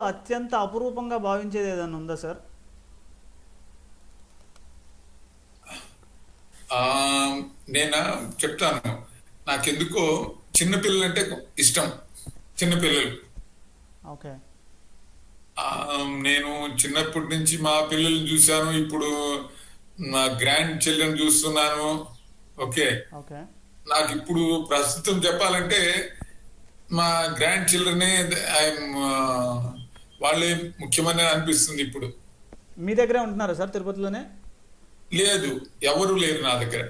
అత్యంత అపురూపంగా భావించేది ఏదైనా ఉందా సార్? ఆ, నేను చెప్తాను. నాకెందుకో చిన్నపిల్లలు అంటే ఇష్టం. చిన్నపిల్లలు. ఓకే. ఆ, నేను చిన్నప్పటి నుంచి మా పిల్లల్ని చూశాను. ఇప్పుడు నా గ్రాండ్ చిల్డ్రన్ చూస్తున్నాను. ఓకే. ఓకే. నాకు ఇప్పుడు ప్రస్తుతం చెప్పాలంటే మా గ్రాండ్ చిల్డ్రనే ఐఎమ్ వాళ్ళే ముఖ్యమని అనిపిస్తుంది ఇప్పుడు. మీ దగ్గరే ఉంటున్నారా సార్ తిరుపతిలోనే? లేదు, ఎవరు లేరు నా దగ్గర.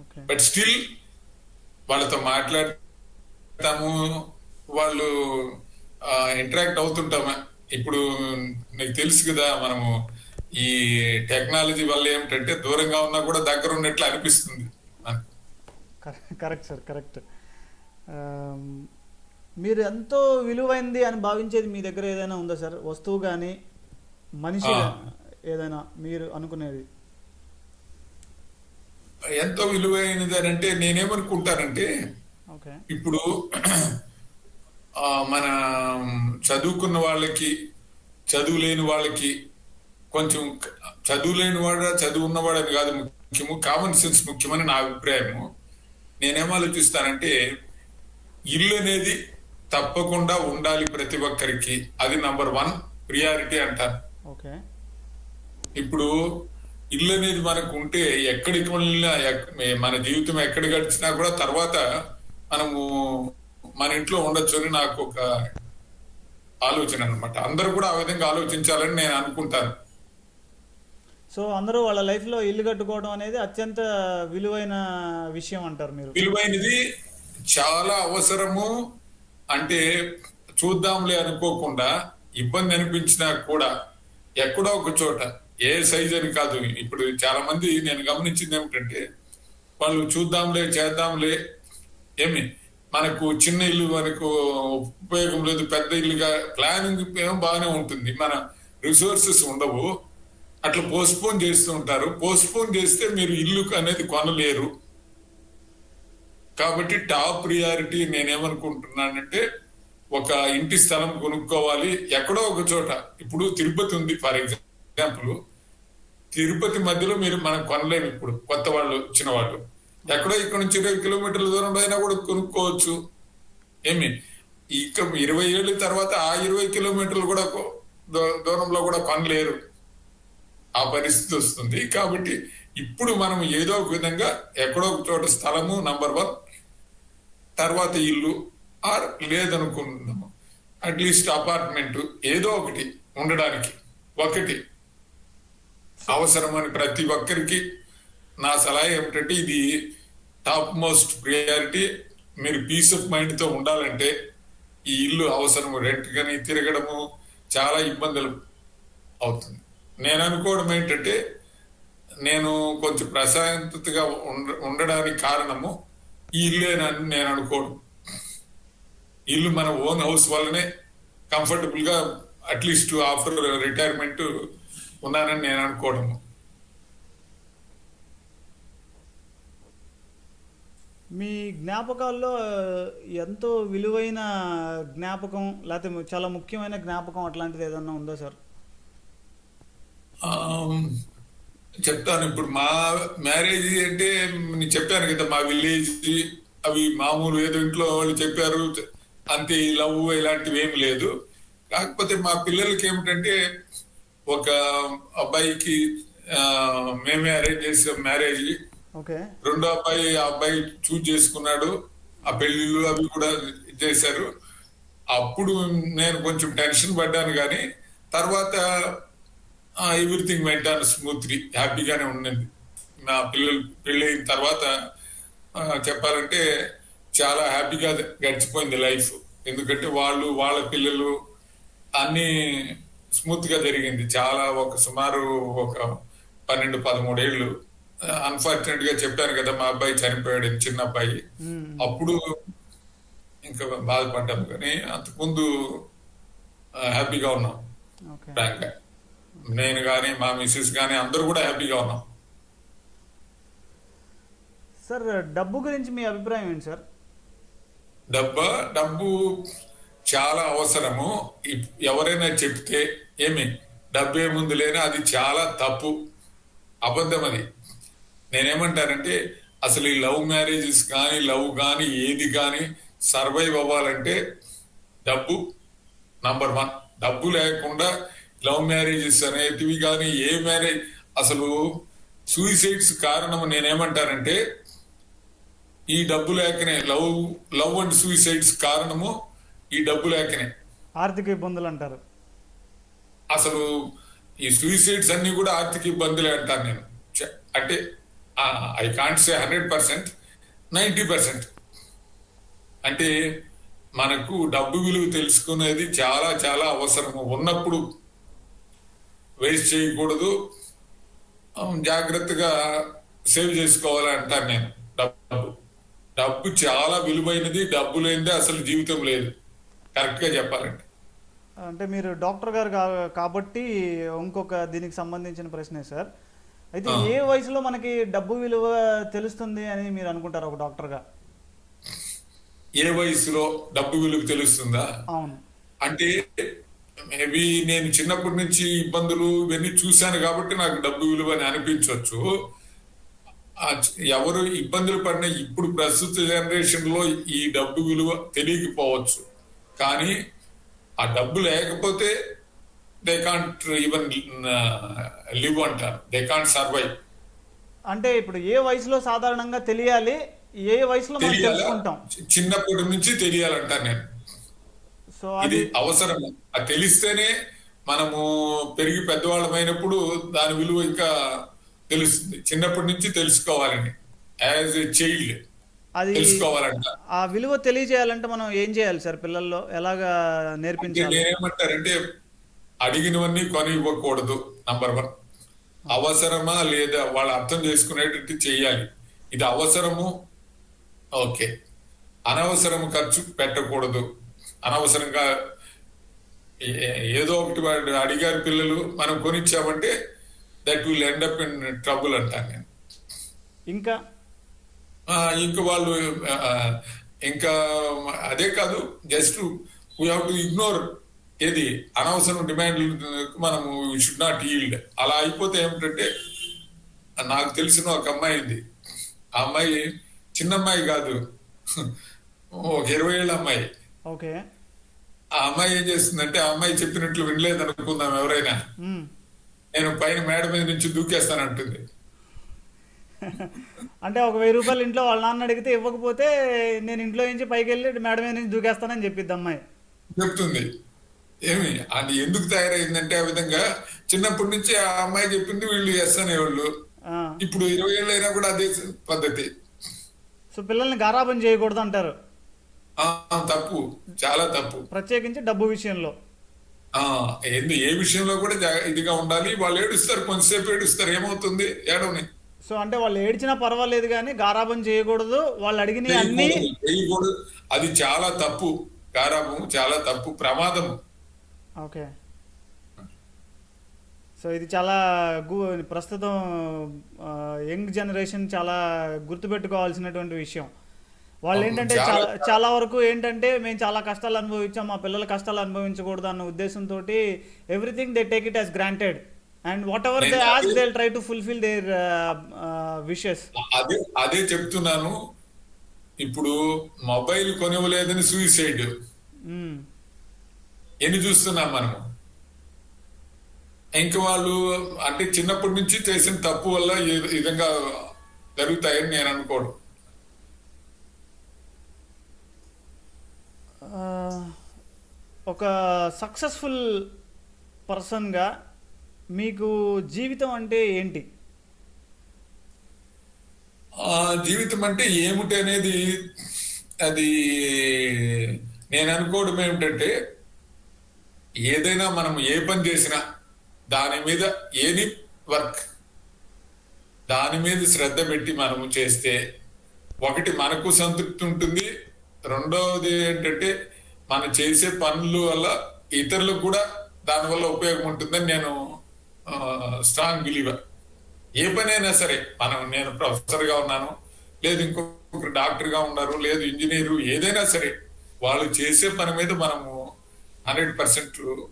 ఓకే. బట్ స్టిల్ వాళ్ళతో మాట్లాడతాము. వాళ్ళు ఇంటరాక్ట్ అవుతుంటాము. ఇప్పుడు నీకు తెలుసు కదా, మనము ఈ టెక్నాలజీ వల్ల ఏమిటంటే దూరంగా ఉన్నా కూడా దగ్గర ఉన్నట్లు అనిపిస్తుంది మనకు. Correct sir, correct. మీరు ఎంతో విలువైంది అని భావించేది మీ దగ్గర ఏదైనా ఉందా సార్? వస్తువు కానీ మనిషి ఆ, ఏదైనా మీరు అనుకునేది? ఎంతో విలువైనది అని అంటే నేనేమనుకుంటానంటే, ఓకే. ఇప్పుడు మన చదువుకున్న వాళ్ళకి, చదువు లేని వాళ్ళకి కొంచెం చదువు లేని వాడు చదువు ఉన్నవాడని కాదు ముఖ్యము, కామన్ సెన్స్ ముఖ్యమని నా అభిప్రాయము. నేనేం ఆలోచిస్తానంటే, ఇల్లు అనేది తప్పకుండా ఉండాలి ప్రతి ఒక్కరికి. అది నంబర్ 1 ప్రియారిటీ అంటాను. ఓకే. ఇప్పుడు ఇల్లు అనేది మనకు ఉంటే ఎక్కడికి వెళ్ళినా మన జీవితం ఎక్కడ గడిచినా కూడా తర్వాత మనము మన ఇంట్లో ఉండొచ్చు అని నాకు ఒక ఆలోచన అనమాట. అందరూ కూడా ఆ విధంగా ఆలోచించాలని నేను అనుకుంటాను. సో అందరూ వాళ్ళ లైఫ్లో ఇల్లు కట్టుకోవడం అనేది అత్యంత విలువైన విషయం అంటారు మీరు? విలువైనది, చాలా అవసరము. అంటే చూద్దాంలే అనుకోకుండా, ఇబ్బంది అనిపించినా కూడా ఎక్కడో ఒక చోట, ఏ సైజ్ అని కాదు. ఇప్పుడు చాలా మంది నేను గమనించింది ఏమిటంటే, వాళ్ళు చూద్దాంలే చేద్దాంలే, ఏమి మనకు చిన్న ఇల్లు మనకు ఉపయోగం లేదు, పెద్ద ఇల్లుగా ప్లానింగ్ ఏమో బాగానే ఉంటుంది, మన రిసోర్సెస్ ఉండవు, అట్లా పోస్ట్పోన్ చేస్తూ ఉంటారు. పోస్ట్పోన్ చేస్తే మీరు ఇల్లు అనేది కొనలేరు. కాబట్టి టాప్ ప్రియారిటీ నేనేమనుకుంటున్నానంటే, ఒక ఇంటి స్థలం కొనుక్కోవాలి ఎక్కడో ఒక చోట. ఇప్పుడు తిరుపతి ఉంది ఫర్ ఎగ్జాంపుల్. తిరుపతి మధ్యలో మీరు మనం కొనలేము. ఇప్పుడు కొత్త వాళ్ళు వచ్చిన వాళ్ళు ఎక్కడో ఇక్కడ నుంచి 20 కిలోమీటర్ల దూరంలో అయినా కూడా కొనుక్కోవచ్చు. ఏమి ఇక 20 ఏళ్ళ తర్వాత ఆ 20 కిలోమీటర్లు కూడా దూరంలో కూడా కొనలేరు. ఆ పరిస్థితి వస్తుంది. కాబట్టి ఇప్పుడు మనం ఏదో ఒక విధంగా ఎక్కడో ఒక చోట స్థలము నంబర్ 1, తర్వాత ఇల్లు, ఆర్ లేదనుకుందాము అట్లీస్ట్ అపార్ట్మెంట్ ఏదో ఒకటి ఉండడానికి ఒకటి అవసరమని ప్రతి ఒక్కరికి నా సలహా ఏమిటంటే, ఇది టాప్ మోస్ట్ ప్రియారిటీ. మీరు పీస్ ఆఫ్ మైండ్ తో ఉండాలంటే ఈ ఇల్లు అవసరము. రెంట్ కానీ తిరగడము చాలా ఇబ్బందులు అవుతుంది. నేను అనుకోవడం ఏంటంటే, నేను కొంచెం ప్రశాంతతగా ఉండడానికి కారణము ఈ ఇల్లేనని నేను అనుకోవడం. ఇల్లు మన ఓన్ హౌస్ వల్లనే కంఫర్టబుల్ గా అట్లీస్ట్ ఆఫ్టర్ రిటైర్మెంట్ ఉన్నానని నేను అనుకోవడము. మీ జ్ఞాపకాల్లో ఎంతో విలువైన జ్ఞాపకం లేకపోతే చాలా ముఖ్యమైన జ్ఞాపకం అట్లాంటిది ఏదన్నా ఉందా సార్? చెప్తాను. ఇప్పుడు మా మ్యారేజ్ అంటే నేను చెప్పాను కదా, మా విలేజ్ అవి మామూలు ఏదో ఇంట్లో వాళ్ళు చెప్పారు అంతే, లవ్ ఇలాంటివి ఏమి లేదు. కాకపోతే మా పిల్లలకి ఏమిటంటే, ఒక అబ్బాయికి మేమే అరేంజ్ చేసాం మ్యారేజ్. ఓకే. రెండో అబ్బాయి, ఆ అబ్బాయి చూజ్ చేసుకున్నాడు. ఆ పెళ్లిళ్ళు అవి కూడా చేశారు. అప్పుడు నేను కొంచెం టెన్షన్ పడ్డాను, కానీ తర్వాత ఎవ్రీథింగ్ వెంట స్మూత్లీ, హ్యాపీగానే ఉండింది. నా పిల్లలు పెళ్ళి అయిన తర్వాత చెప్పాలంటే చాలా హ్యాపీగా గడిచిపోయింది లైఫ్. ఎందుకంటే వాళ్ళు, వాళ్ళ పిల్లలు అన్ని స్మూత్ గా జరిగింది. చాలా సుమారు ఒక 12-13 ఏళ్ళు. అన్ఫార్చునేట్ గా చెప్పాను కదా, మా అబ్బాయి చనిపోయాడు, చిన్న అబ్బాయి. అప్పుడు ఇంకా బాధపడ్డాము, కానీ అంతకుముందు హ్యాపీగా ఉన్నాం. ఫ్రాంక్ గా నేను కానీ మా మిస్సెస్ కానీ అందరూ కూడా హ్యాపీగా ఉన్నాం. సార్ డబ్బు గురించి మీ అభిప్రాయం ఏంటి సార్? డబ్బు చాలా అవసరము. ఎవరైనా చెప్తే ఏమి డబ్బే ముందు లేని అది చాలా తప్పు, అబద్ధం అది. నేనేమంటానంటే అసలు ఈ లవ్ మ్యారేజెస్ కానీ లవ్ కానీ ఏది కానీ సర్వైవ్ అవ్వాలంటే డబ్బు నంబర్ 1. డబ్బు లేకుండా లవ్ మ్యారేజెస్ అనేటివి కానీ ఏ మ్యారేజ్ అసలు సూసైడ్స్ కారణం నేనేమంటానంటే ఈ డబ్బు లేకనే లవ్ అండ్ సూసైడ్స్ కారణము ఈ డబ్బు లేకనే. ఆర్థిక ఇబ్బందులు అంటారు. అసలు ఈ సూసైడ్స్ అన్ని కూడా ఆర్థిక ఇబ్బందులే అంటాను నేను. అంటే ఐ కాంట్ సే 100%, 90%. అంటే మనకు డబ్బు విలువ తెలుసుకునేది చాలా చాలా అవసరము. ఉన్నప్పుడు వేస్ట్ చేయకూడదు, జాగ్రత్తగా సేవ్ చేసుకోవాలి అంటాను నేను. డబ్బు చాలా విలువైనది. డబ్బు లేనిదే అసలు జీవితం లేదు, కరెక్ట్ గా చెప్పాలంటే. అంటే మీరు డాక్టర్ గారు కాబట్టి ఇంకొక దీనికి సంబంధించిన ప్రశ్నే సార్. అయితే ఏ వయసులో మనకి డబ్బు విలువ తెలుస్తుంది అని మీరు అనుకుంటారు ఒక డాక్టర్గా? ఏ వయసులో డబ్బు విలువ తెలుస్తుందా? అవును. అంటే మేబీ నేను చిన్నప్పటి నుంచి ఇబ్బందులు ఇవన్నీ చూశాను కాబట్టి నాకు డబ్బు విలువ అని అనిపించవచ్చు. ఎవరు ఇబ్బందులు పడినా ఇప్పుడు ప్రస్తుత జనరేషన్ లో ఈ డబ్బు విలువ తెలియకపోవచ్చు, కానీ ఆ డబ్బు లేకపోతే దే కాంట్ ఈవెన్ లివ్ అంటారు, దే కాంట్ సర్వైవ్. అంటే ఇప్పుడు ఏ వయసులో సాధారణంగా తెలియాలి, ఏ వయసులో మనం తెలుసుకుంటాం? చిన్నప్పటి నుంచి తెలియాలంటాను నేను. సో ఇది అవసరం. అది తెలిస్తేనే మనము పెరిగి పెద్దవాళ్ళమైనప్పుడు దాని విలువ ఇంకా తెలుస్తుంది. చిన్నప్పటి నుంచి తెలుసుకోవాలని, యాజ్ ఎ చైల్డ్ అది తెలుసుకోవాలంట. ఆ విలువ తెలియజేయాలంటే మనం ఏం చేయాలి సార్? పిల్లల్లో ఎలాగా నేర్పించాలి? నేనేమంటారంటే అడిగినవన్నీ కొని ఇవ్వకూడదు, నంబర్ 1. అవసరమా లేదా వాళ్ళు అర్థం చేసుకునేటట్టు చేయాలి. ఇది అవసరము, ఓకే. అనవసరం ఖర్చు పెట్టకూడదు. అనవసరంగా ఏదో ఒకటి వాడు అడిగారు పిల్లలు, మనం కొనిచ్చామంటే that will end up in trouble అంటాను నేను. ఇంకా వాళ్ళు ఇంకా అదే కాదు, just we have to ignore ఏది అనవసరం డిమాండ్లు మనము షుడ్ నాట్ ఈల్డ్. అలా అయిపోతే ఏమిటంటే, నాకు తెలిసిన ఒక అమ్మాయి ఉంది. ఆ అమ్మాయి చిన్న అమ్మాయి కాదు, ఒక 20 ఏళ్ళ అమ్మాయి. ఓకే. ఆ అమ్మాయి ఏం చేస్తుందంటే, ఆ అమ్మాయి చెప్పినట్లు వినలేదు అనుకుందాం ఎవరైనా, నేను పైన మేడ మీద నుంచి దూకేస్తానంటుంది. అంటే ఒక 1000 రూపాయలు ఇంట్లో వాళ్ళ నాన్న అడిగితే ఇవ్వకపోతే నేను ఇంట్లో నుంచి పైకి వెళ్ళి మేడ మీద నుంచి దూకేస్తానని చెప్పిద్ది అమ్మాయి. చెప్తుంది. ఏమి అది ఎందుకు తయారైందంటే ఆ విధంగా చిన్నప్పటి నుంచి ఆ అమ్మాయి చెప్పింది వీళ్ళు ఎస్ అనేవాళ్ళు. ఇప్పుడు 20 ఏళ్ళు అయినా కూడా అదే పద్ధతి. సో పిల్లల్ని గారాబం చేయకూడదు అంటారు. తప్పు, చాలా తప్పు. ప్రత్యేకించి డబ్బు విషయంలో. ఏ విషయంలో కూడా ఇదిగా ఉండాలి. వాళ్ళు ఏడుస్తారు, కొంతసేపు ఏడుస్తారు, ఏమవుతుంది ఏడవని. సో అంటే వాళ్ళు ఏడ్చినా పర్వాలేదు కానీ గారాబం చేయకూడదు, వాళ్ళు అడిగిన అన్ని చేయకూడదు. అది చాలా తప్పు. గారాబం చాలా తప్పు, ప్రమాదం. ఓకే. సో ఇది చాలా ప్రస్తుతం యంగ్ జనరేషన్ చాలా గుర్తుపెట్టుకోవాల్సినటువంటి విషయం. వాళ్ళు ఏంటంటే చాలా వరకు ఏంటంటే మేము చాలా కష్టాలు అనుభవించాం, మా పిల్లల కష్టాలు అనుభవించకూడదు అన్న ఉద్దేశంతో everything they take it as granted and what ever they ask they will try to fulfil there wishes. అదే చెప్తున్నాను. ఇప్పుడు మొబైల్ కొనివ్వలేదని సూసైడ్ ఎన్ని చూస్తున్నాం మనము. ఇంకా వాళ్ళు అంటే చిన్నప్పటి నుంచి చేసిన తప్పు వల్ల ఈ విధంగా జరుగుతాయని నేను అనుకోవడం. ఒక సక్సెస్ఫుల్ పర్సన్గా మీకు జీవితం అంటే ఏంటి? జీవితం అంటే ఏమిటి అనేది అది నేను అనుకోవడం ఏమిటంటే, ఏదైనా మనం ఏ పని చేసినా దాని మీద ఏది వర్క్ దాని మీద శ్రద్ధ పెట్టి మనము చేస్తే ఒకటి మనకు సంతృప్తి ఉంటుంది, రెండవది ఏంటంటే మనం చేసే పనుల వల్ల ఇతరులకు కూడా దానివల్ల ఉపయోగం ఉంటుందని నేను స్ట్రాంగ్ బిలీవర్. ఏ పనైనా సరే నేను ప్రొఫెసర్గా ఉన్నాను, లేదు ఇంకొకరు డాక్టర్గా ఉన్నారు, లేదు ఇంజనీరు, ఏదైనా సరే వాళ్ళు చేసే పని మీద మనము 100%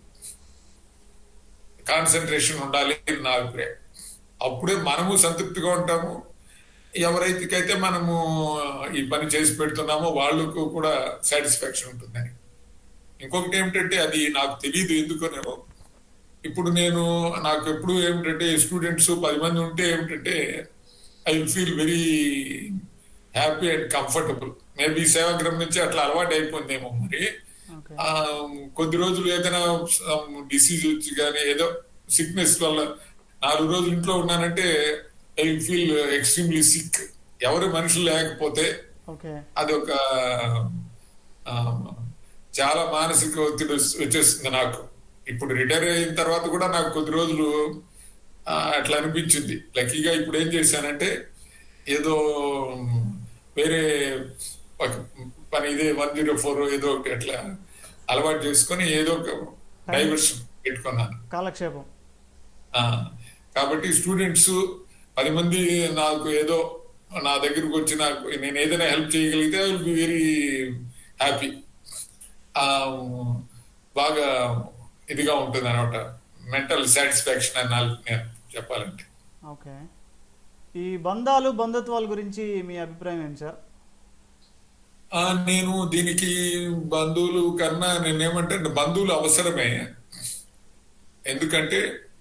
కాన్సన్ట్రేషన్ ఉండాలి అని నా అభిప్రాయం. అప్పుడే మనము సంతృప్తిగా ఉంటాము, ఎవరైతే మనము ఈ పని చేసి పెడుతున్నామో వాళ్ళకు కూడా సాటిస్ఫాక్షన్ ఉంటుందని. ఇంకొకటి ఏమిటంటే అది నాకు తెలియదు ఎందుకనేమో, ఇప్పుడు నాకు ఎప్పుడు ఏమిటంటే స్టూడెంట్స్ 10 మంది ఉంటే ఏమిటంటే I will feel very happy and comfortable. Maybe సేవాగ్రహం నుంచి అట్లా అలవాటు అయిపోయిందేమో మరి. ఓకే. కొద్ది రోజులు ఏదైనా డిసీజ్ వచ్చి కానీ ఏదో సిక్నెస్ వల్ల 4 రోజులు ఇంట్లో ఉన్నానంటే I will feel extremely sick. ఎవరు మనుషులు లేకపోతే ఓకే. అదొక ఆ, చాలా మానసిక ఒత్తిడి వచ్చేస్తుంది నాకు. ఇప్పుడు రిటైర్ అయిన తర్వాత కూడా నాకు కొద్ది రోజులు అట్లా అనిపించింది. లక్కీగా ఇప్పుడు ఏం చేశానంటే ఏదో వేరే ఒక పని ఇదే 104 ఏదో ఒకటి అట్లా అలవాటు చేసుకొని ఏదో ఒక డైవర్షన్ పెట్టుకున్నాను. కాలక్షేపం. ఆ, కాబట్టి స్టూడెంట్స్ 10 మంది నాకు ఏదో నా దగ్గరకు వచ్చి నాకు నేను ఏదైనా హెల్ప్ చేయగలిగితే I will be very happy. బాగా ఇదిగా ఉంటుంది అనమాట, మెంటల్ సాటిస్ఫాక్షన్ అని నేను చెప్పాలంటే. ఓకే. ఈ బంధాలు బంధుత్వాల గురించి మీ అభిప్రాయం ఏంటి సార్? నేను దీనికి బంధువులు కన్నా నేనేమంటే బంధువులు అవసరమే. ఎందుకంటే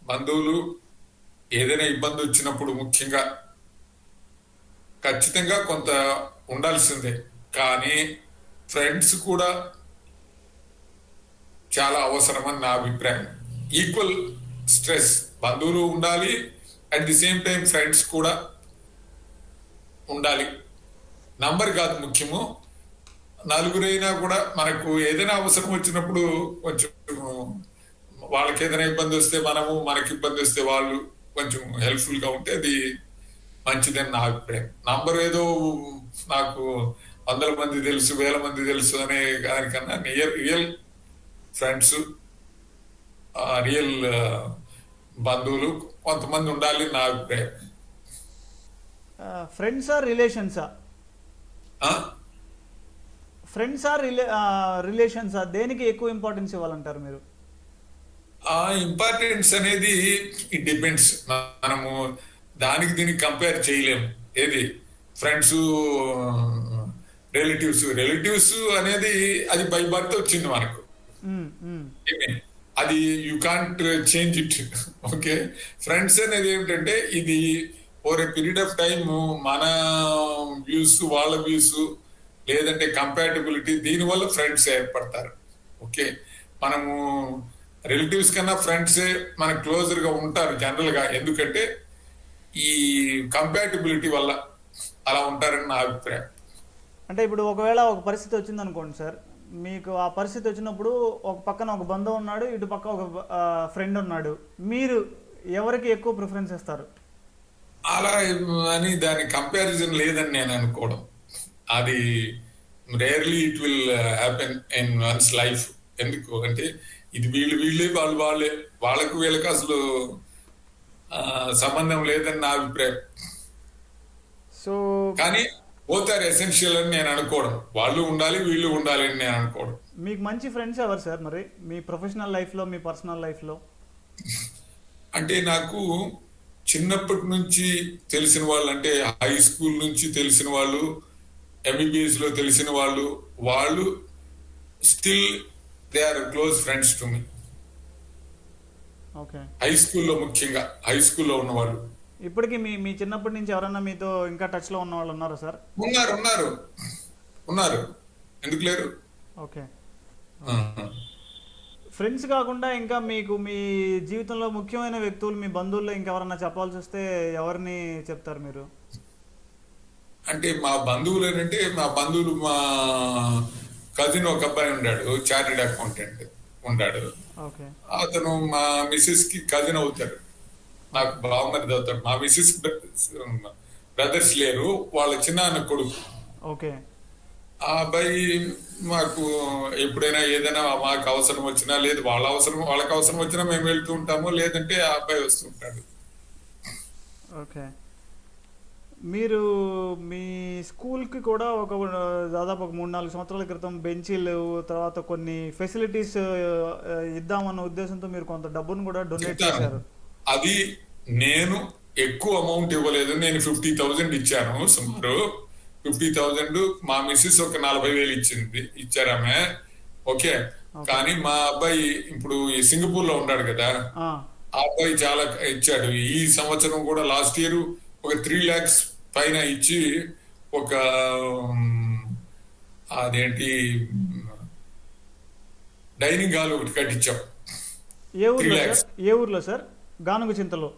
బంధువులు ఏదైనా ఇబ్బంది వచ్చినప్పుడు ముఖ్యంగా ఖచ్చితంగా కొంత ఉండాల్సిందే. కానీ ఫ్రెండ్స్ కూడా చాలా అవసరమని నా అభిప్రాయం. ఈక్వల్ స్ట్రెస్ బంధువులు ఉండాలి, at the same time friends కూడా ఉండాలి. నంబర్ కాదు ముఖ్యము, నలుగురైనా కూడా మనకు ఏదైనా అవసరం వచ్చినప్పుడు కొంచెం వాళ్ళకి ఏదైనా ఇబ్బంది వస్తే మనము, మనకి ఇబ్బంది వస్తే వాళ్ళు కొంచెం హెల్ప్ఫుల్ గా ఉంటే అది మంచిదని నా అభిప్రాయం. నంబర్ ఏదో నాకు 100 మంది తెలుసు, 1000 మంది తెలుసు అనే దానికన్నా రియల్ ఫ్రెండ్స్, రియల్ బంధువులు కొంతమంది ఉండాలి నా అభిప్రాయం. ఫ్రెండ్సా రిలేషన్సా? ఫ్రెండ్సా రిలేషన్సా, దేనికి ఎక్కువ ఇంపార్టెన్స్ ఇవ్వాలంటారు మీరు? ఆ ఇంపార్టెన్స్ అనేది ఇట్ డిపెండ్స్. మనము దానికి దీనికి కంపేర్ చేయలేము. ఏది ఫ్రెండ్స్ రిలేటివ్స్ అనేది అది బై బర్త్ వచ్చింది మనకు. అది you can't change it. Okay. Friends అనేది ఏమిటంటే ఇది over a period of time మన వ్యూస్, వాళ్ళ వ్యూస్, లేదంటే కంపాటబిలిటీ, దీనివల్ల ఫ్రెండ్స్ ఏర్పడతారు. ఓకే. మనము రిలేటివ్స్ కన్నా ఫ్రెండ్సే మనకు క్లోజర్ గా ఉంటారు జనరల్ గా. ఎందుకంటే ఈ కంపాటబిలిటీ వల్ల అలా ఉంటారని నా అభిప్రాయం. అంటే ఇప్పుడు ఒకవేళ ఒక పరిస్థితి వచ్చింది అనుకోండి సార్, మీకు ఆ పరిస్థితి వచ్చినప్పుడు ఒక పక్కన ఒక బంధువు ఉన్నాడు, ఇటు పక్క ఒక ఫ్రెండ్ ఉన్నాడు, మీరు ఎవరికి ఎక్కువ ప్రిఫరెన్స్ ఇస్తారు? అలా అని దాని కంపారిజన్ లేదని నేను అనుకోవడం. అది rarely it will happen in one's life. ఎందుకు అంటే ఇది వీళ్ళే వాళ్ళే, వాళ్ళకు వీళ్ళకి అసలు సంబంధం లేదని నా అభిప్రాయం. సో కానీ బోత్ ఆర్ ఎసెన్షియల్ అని నేను అనుకోవడం. వాళ్ళు ఉండాలి, వీళ్ళు ఉండాలి అని నేను అనుకోవడం. మీకు మంచి ఫ్రెండ్స్ ఎవరు సార్ మరి మీ ప్రొఫెషనల్ లైఫ్లో, మీ పర్సనల్ లైఫ్లో? అంటే నాకు చిన్నప్పటి నుంచి తెలిసిన వాళ్ళు, అంటే హై స్కూల్ నుంచి తెలిసిన వాళ్ళు, ఎంబీబీఎస్ లో తెలిసిన వాళ్ళు still they are close friends to me. Okay. High స్కూల్లో, ముఖ్యంగా హై స్కూల్లో ఉన్న వాళ్ళు. ఇప్పటికీ మీ చిన్నప్పటి నుంచి ఎవరన్నా మీతో ఇంకా టచ్ లో ఉన్న వాళ్ళు ఉన్నారా సార్? ఉన్నారు. ఎందుకు లేరు? ఓకే. ఫ్రెండ్స్ కాకుండా ఇంకా మీకు మీ జీవితంలో ముఖ్యమైన వ్యక్తులు, మీ బంధువుల్లో ఇంకెవరన్నా చెప్పాల్సి వస్తే ఎవరిని చెప్తారు మీరు? అంటే మా బంధువులు ఏంటంటే మా కజిన్ ఒక అబ్బాయి ఉన్నాడు, చార్టెడ్ అకౌంటెంట్ ఉన్నాడు. ఓకే. అతను మా మిస్సెస్ కి కజిన్ అవుతాడు, నాకు బావమరిది అవుతాడు. మా మిస్సెస్ బ్రదర్స్ లేరు, వాళ్ళ చిన్న కొడుకు. ఓకే. ఆ అబ్బాయి మాకు ఎప్పుడైనా ఏదైనా మాకు అవసరం వచ్చినా, లేదు వాళ్ళకి అవసరం వచ్చినా మేము వెళ్తూ ఉంటాము, లేదంటే ఆ అబ్బాయి వస్తూ ఉంటాడు. ఓకే. మీరు మీ స్కూల్కి కూడా దాదాపు ఒక 3-4 సంవత్సరాల క్రితం బెంచీలు, తర్వాత కొన్ని ఫెసిలిటీస్ ఇద్దామన్న ఉద్దేశంతో మీరు కొంత డబ్బును కూడా డొనేట్ చెప్తాను. చేశారు. అది నేను ఎక్కువ అమౌంట్ ఇవ్వలేదు. నేను 50,000 ఇచ్చాను సుమారు. 50,000 మా మిస్సెస్ ఒక 40,000 ఇచ్చారామె. ఓకే. కానీ మా అబ్బాయి ఇప్పుడు ఈ సింగపూర్ లో ఉన్నాడు కదా, ఆ, ఆ అబ్బాయి చాలా ఇచ్చాడు. ఈ సంవత్సరం కూడా లాస్ట్ ఇయర్ ఒక 3 lakhs పైన ఇచ్చి ఒక అదేంటి డైనింగ్ హాల్ ఒకటి కట్టించాం. ఏ 3 ఊర్లో lakhs. సార్? ఏ ఊర్లో సార్? గానుగు చింతలో.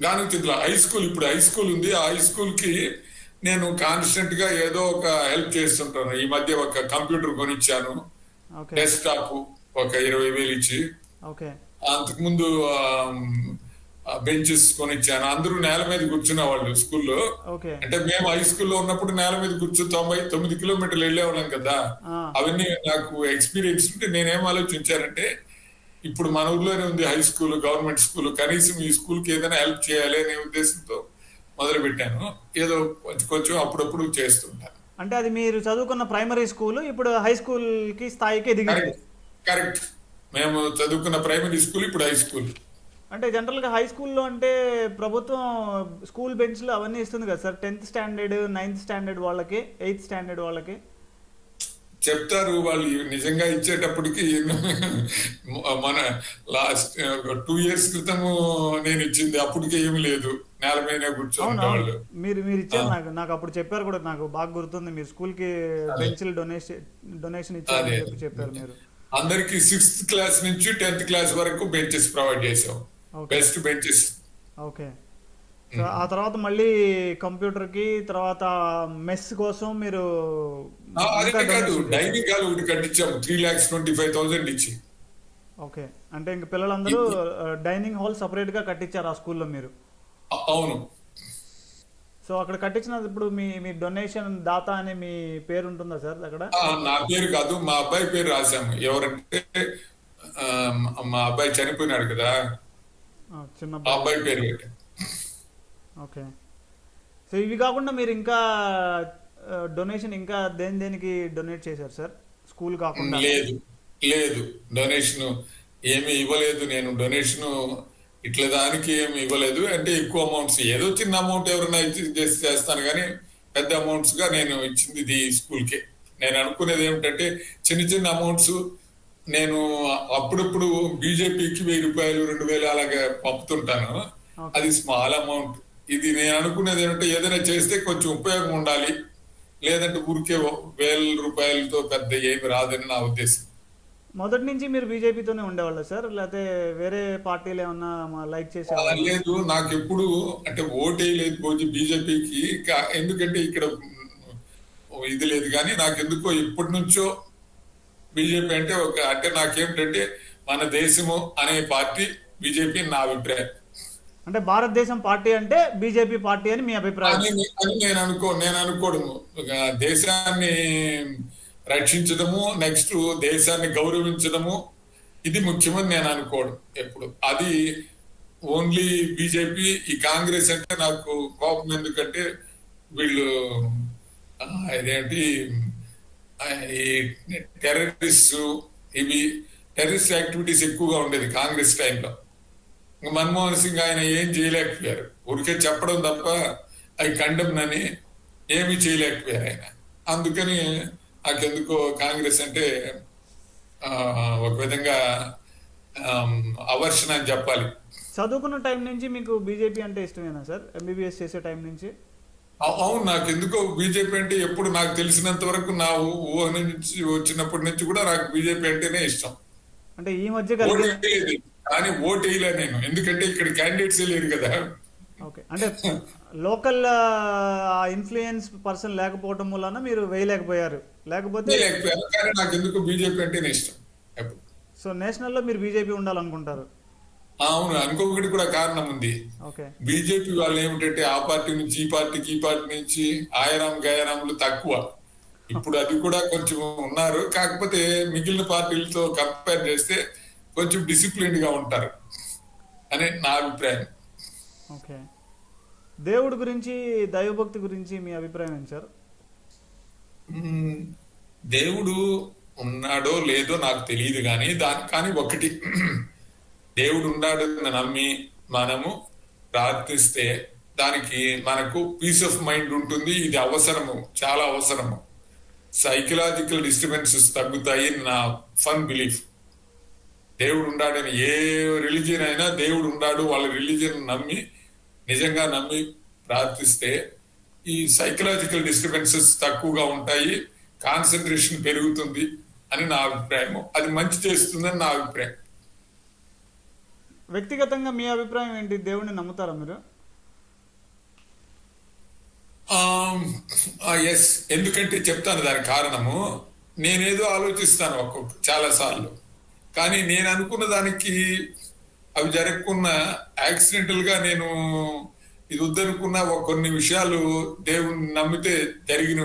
గానుగుతిద్దుల హై స్కూల్, ఇప్పుడు హై స్కూల్ ఉంది. ఆ హై స్కూల్ కి నేను కాన్స్టెంట్ గా ఏదో ఒక హెల్ప్ చేస్తుంటాను. ఈ మధ్య ఒక కంప్యూటర్ కొనిచ్చాను, ఓకే, డెస్క్టాప్ ఒక 20,000 ఇచ్చి. ఓకే, అంతకుముందు బెంచెస్ కొనిచ్చాను. అందరూ నేల మీద కూర్చునే వాళ్ళు స్కూల్లో. ఓకే. అంటే మేము హై స్కూల్లో ఉన్నప్పుడు నేల మీద కూర్చొని 99 కిలోమీటర్లు వెళ్ళేవాళ్ళం కదా. ఆ, అవన్నీ నాకు ఎక్స్పీరియన్స్ ఉంటే నేనేం ఆలోచించానంటే, ఇప్పుడు మన ఊర్లోనే ఉంది హై స్కూల్, గవర్నమెంట్ స్కూల్, కనీసం ఈ స్కూల్ కి ఏదైనా హెల్ప్ చేయాలి అనే ఉద్దేశంతో మొదలు పెట్టాను. ఏదో కొంచెం కొంచెం అప్పుడప్పుడు చేస్తుంటాను. అంటే అది మీరు చదువుకున్న ప్రైమరీ స్కూల్ ఇప్పుడు హై స్కూల్కి స్థాయికి ఎదిగింది. Correct, correct. మేము చదువుకున్న ప్రైమరీ స్కూల్ ఇప్పుడు హై స్కూల్. అంటే జనరల్గా హై స్కూల్లో అంటే ప్రభుత్వం స్కూల్ బెంచ్లు అవన్నీ ఇస్తుంది కదా sir, 10th standard 9th standard వాళ్ళకి, 8th స్టాండర్డ్ వాళ్ళకి. చెప్తారు వాళ్ళు నిజంగా ఇచ్చేటప్పటికి. మన లాస్ట్ 2 years క్రితము నేను ఇచ్చింది, అప్పటికే ఏమి లేదు, నేల మీద కూర్చొని అవును, అవును. వాళ్ళు. మీరు ఇచ్చారు నాకు నాకు అప్పుడు చెప్పారు కూడా, నాకు బాగా గుర్తుంది. మీరు స్కూల్కి బెంచ్లు డొనేషన్ ఇచ్చారని అదే చెప్పారు మీరు. అందరికి 6th క్లాస్ నుంచి 10th క్లాస్ వరకు బెంచెస్ ప్రొవైడ్ చేసాం, okay, best benches. Okay. So ఆ తర్వాత మళ్ళీ కంప్యూటర్కి, తర్వాత మెస్ కోసం మీరు అదే ఇంకా కాదు, డొనేషన్ చేశారు. డైనింగ్ హాల్ ఒకటి కట్టించాము 3,25,000 ఇచ్చి. ఓకే. అంటే ఇంక పిల్లలందరూ డైనింగ్ హాల్ సపరేట్గా కట్టించారు ఆ స్కూల్లో మీరు. అవును. సో అక్కడ కట్టించినప్పుడు మీ మీ డొనేషన్ దాతా అని మీ పేరు ఉంటుందా సార్ అక్కడ? నా పేరు కాదు, మా అబ్బాయి పేరు రాశాము. ఎవరంటే ఆ, మా అబ్బాయి చనిపోయినాడు కదా, చిన్న ఆ అబ్బాయి పేరు పెట్టాం. ఓకే. సో ఇవి కాకుండా మీరు ఇంకా డొనేషన్ ఇంకా దేనికి డొనేట్ చేశారు సార్ స్కూల్ కాకుండా? లేదు, లేదు, డొనేషన్ ఏమి ఇవ్వలేదు. నేను డొనేషన్ ఇట్లా దానికి ఏమి ఇవ్వలేదు. అంటే ఎక్కువ అమౌంట్స్, ఏదో చిన్న అమౌంట్ ఎవరైనా ఇచ్చి చేస్తాను, కానీ పెద్ద అమౌంట్స్ గా నేను ఇచ్చింది ఇది స్కూల్ కే. నేను అనుకునేది ఏమిటంటే చిన్న చిన్న అమౌంట్స్ నేను అప్పుడప్పుడు బీజేపీకి 1,000 రూపాయలు 2,000 అలాగే పంపుతుంటాను. ఓకే. అది స్మాల్ అమౌంట్. ఇది నేను అనుకునేది ఏంటంటే ఏదైనా చేస్తే కొంచెం ఉపయోగం ఉండాలి, లేదంటే ఊరికే 1,000 రూపాయలతో పెద్ద ఏమి రాదని నా ఉద్దేశం. మొదటి నుంచి మీరు బీజేపీతోనే ఉండేవాళ్ళ సార్, లేకపోతే వేరే పార్టీలు ఏమన్నా లైక్ చేసేవాళ్ళ? లేదు, నాకు ఎప్పుడు అంటే ఓటేయలేదు బీజేపీకి. ఎందుకంటే ఇక్కడ ఇది లేదు, కానీ నాకు ఎందుకో ఇప్పటి నుంచో బీజేపీ అంటే అంటే నాకేమిటంటే మన దేశము అనే పార్టీ బీజేపీ నా అభిప్రాయం. అంటే భారతదేశం పార్టీ అంటే బీజేపీ పార్టీ అని మీ అభిప్రాయం? అని నేను అనుకోవడము. దేశాన్ని రక్షించడము, నెక్స్ట్ దేశాన్ని గౌరవించడము, ఇది ముఖ్యమని నేను అనుకోవడం ఎప్పుడు. అది ఓన్లీ బీజేపీ. ఈ కాంగ్రెస్ అంటే నాకు కోపం, ఎందుకంటే వీళ్ళు ఇదేంటి ఈ టెర్రరిస్ట్, ఇవి టెర్రరిస్ట్ యాక్టివిటీస్ ఎక్కువగా ఉండేది కాంగ్రెస్ టైంలో. మన్మోహన్ సింగ్ ఆయన ఏం చేయలేకపోయారు, ఊరికే చెప్పడం తప్ప అవి కండెమ్ అని ఏమీ చేయలేకపోయారు ఆయన. అందుకని నాకెందుకో కాంగ్రెస్ అంటే ఒక విధంగా అవర్షన్ అని చెప్పాలి. చదువుకున్న టైం నుంచి మీకు బీజేపీ అంటే ఇష్టమేనా సార్? ఎంబీబీఎస్ చేసే టైం నుంచి? అవును, నాకు ఎందుకో బీజేపీ అంటే ఎప్పుడు నాకు తెలిసినంత వరకు నా ఊహ నుంచి వచ్చినప్పటి నుంచి కూడా నాకు బీజేపీ అంటేనే ఇష్టం. అంటే ఈ మధ్య ఓటు వేయలేదు, కానీ ఓటు వేయలే నేను, ఎందుకంటే ఇక్కడ క్యాండిడేట్స్ లేరు కదా. ఓకే. అంటే లోకల్ ఇన్ఫ్లుయెన్స్ పర్సన్ లేకపోవడం వలన మీరు వేయలేకపోయారు, లేకపోతే? లేకపోయారు, కానీ నాకు ఎందుకు బీజేపీ అంటేనే ఇష్టం ఎప్పుడు. సో నేషనల్లో మీరు బీజేపీ ఉండాలనుకుంటారు? అవును, ఇంకొకటి కూడా కారణం ఉంది. ఓకే. బీజేపీ వాళ్ళు ఏమిటంటే ఆ పార్టీ నుంచి ఈ పార్టీకి, ఈ పార్టీ నుంచి ఆయరాం గయరాములు తక్కువ. ఇప్పుడు అది కూడా కొంచెం ఉన్నారు, కాకపోతే మిగిలిన పార్టీలతో కంపేర్ చేస్తే కొంచెం డిసిప్లిన్డ్ గా ఉంటారు అని నా అభిప్రాయం. ఓకే. దేవుడి గురించి, దైవభక్తి గురించి మీ అభిప్రాయం ఏంటి సార్? మ్మ్. దేవుడు ఉన్నాడో లేదో నాకు తెలియదు కానీ కానీ ఒకటి దేవుడు ఉన్నాడని నమ్మి మనము ప్రార్థిస్తే దానికి మనకు పీస్ ఆఫ్ మైండ్ ఉంటుంది. ఇది అవసరము, చాలా అవసరము. సైకలాజికల్ డిస్టర్బెన్సెస్ తగ్గుతాయి నా ఫన్ బిలీఫ్. దేవుడు ఉన్నాడని ఏ రిలీజియన్ అయినా దేవుడు ఉన్నాడు వాళ్ళ రిలీజియన్ నమ్మి నిజంగా నమ్మి ప్రార్థిస్తే ఈ సైకలాజికల్ డిస్టర్బెన్సెస్ తక్కువగా ఉంటాయి, కాన్సన్ట్రేషన్ పెరుగుతుంది అని నా అభిప్రాయం. అది మంచి చేస్తుందని నా అభిప్రాయం. వ్యక్తిగతంగా మీ అభిప్రాయం ఏంటి? దేవుడిని నమ్ముతారా మీరు? ఎస్, ఎందుకంటే చెప్తాను దాని కారణము. నేనేదో ఆలోచిస్తాను చాలా సార్లు, కానీ నేను అనుకున్న దానికి అవి జరగకున్న యాక్సిడెంటల్ గా నేను ఇది వద్దనుకున్న కొన్ని విషయాలు దేవుని నమ్మితే జరిగిన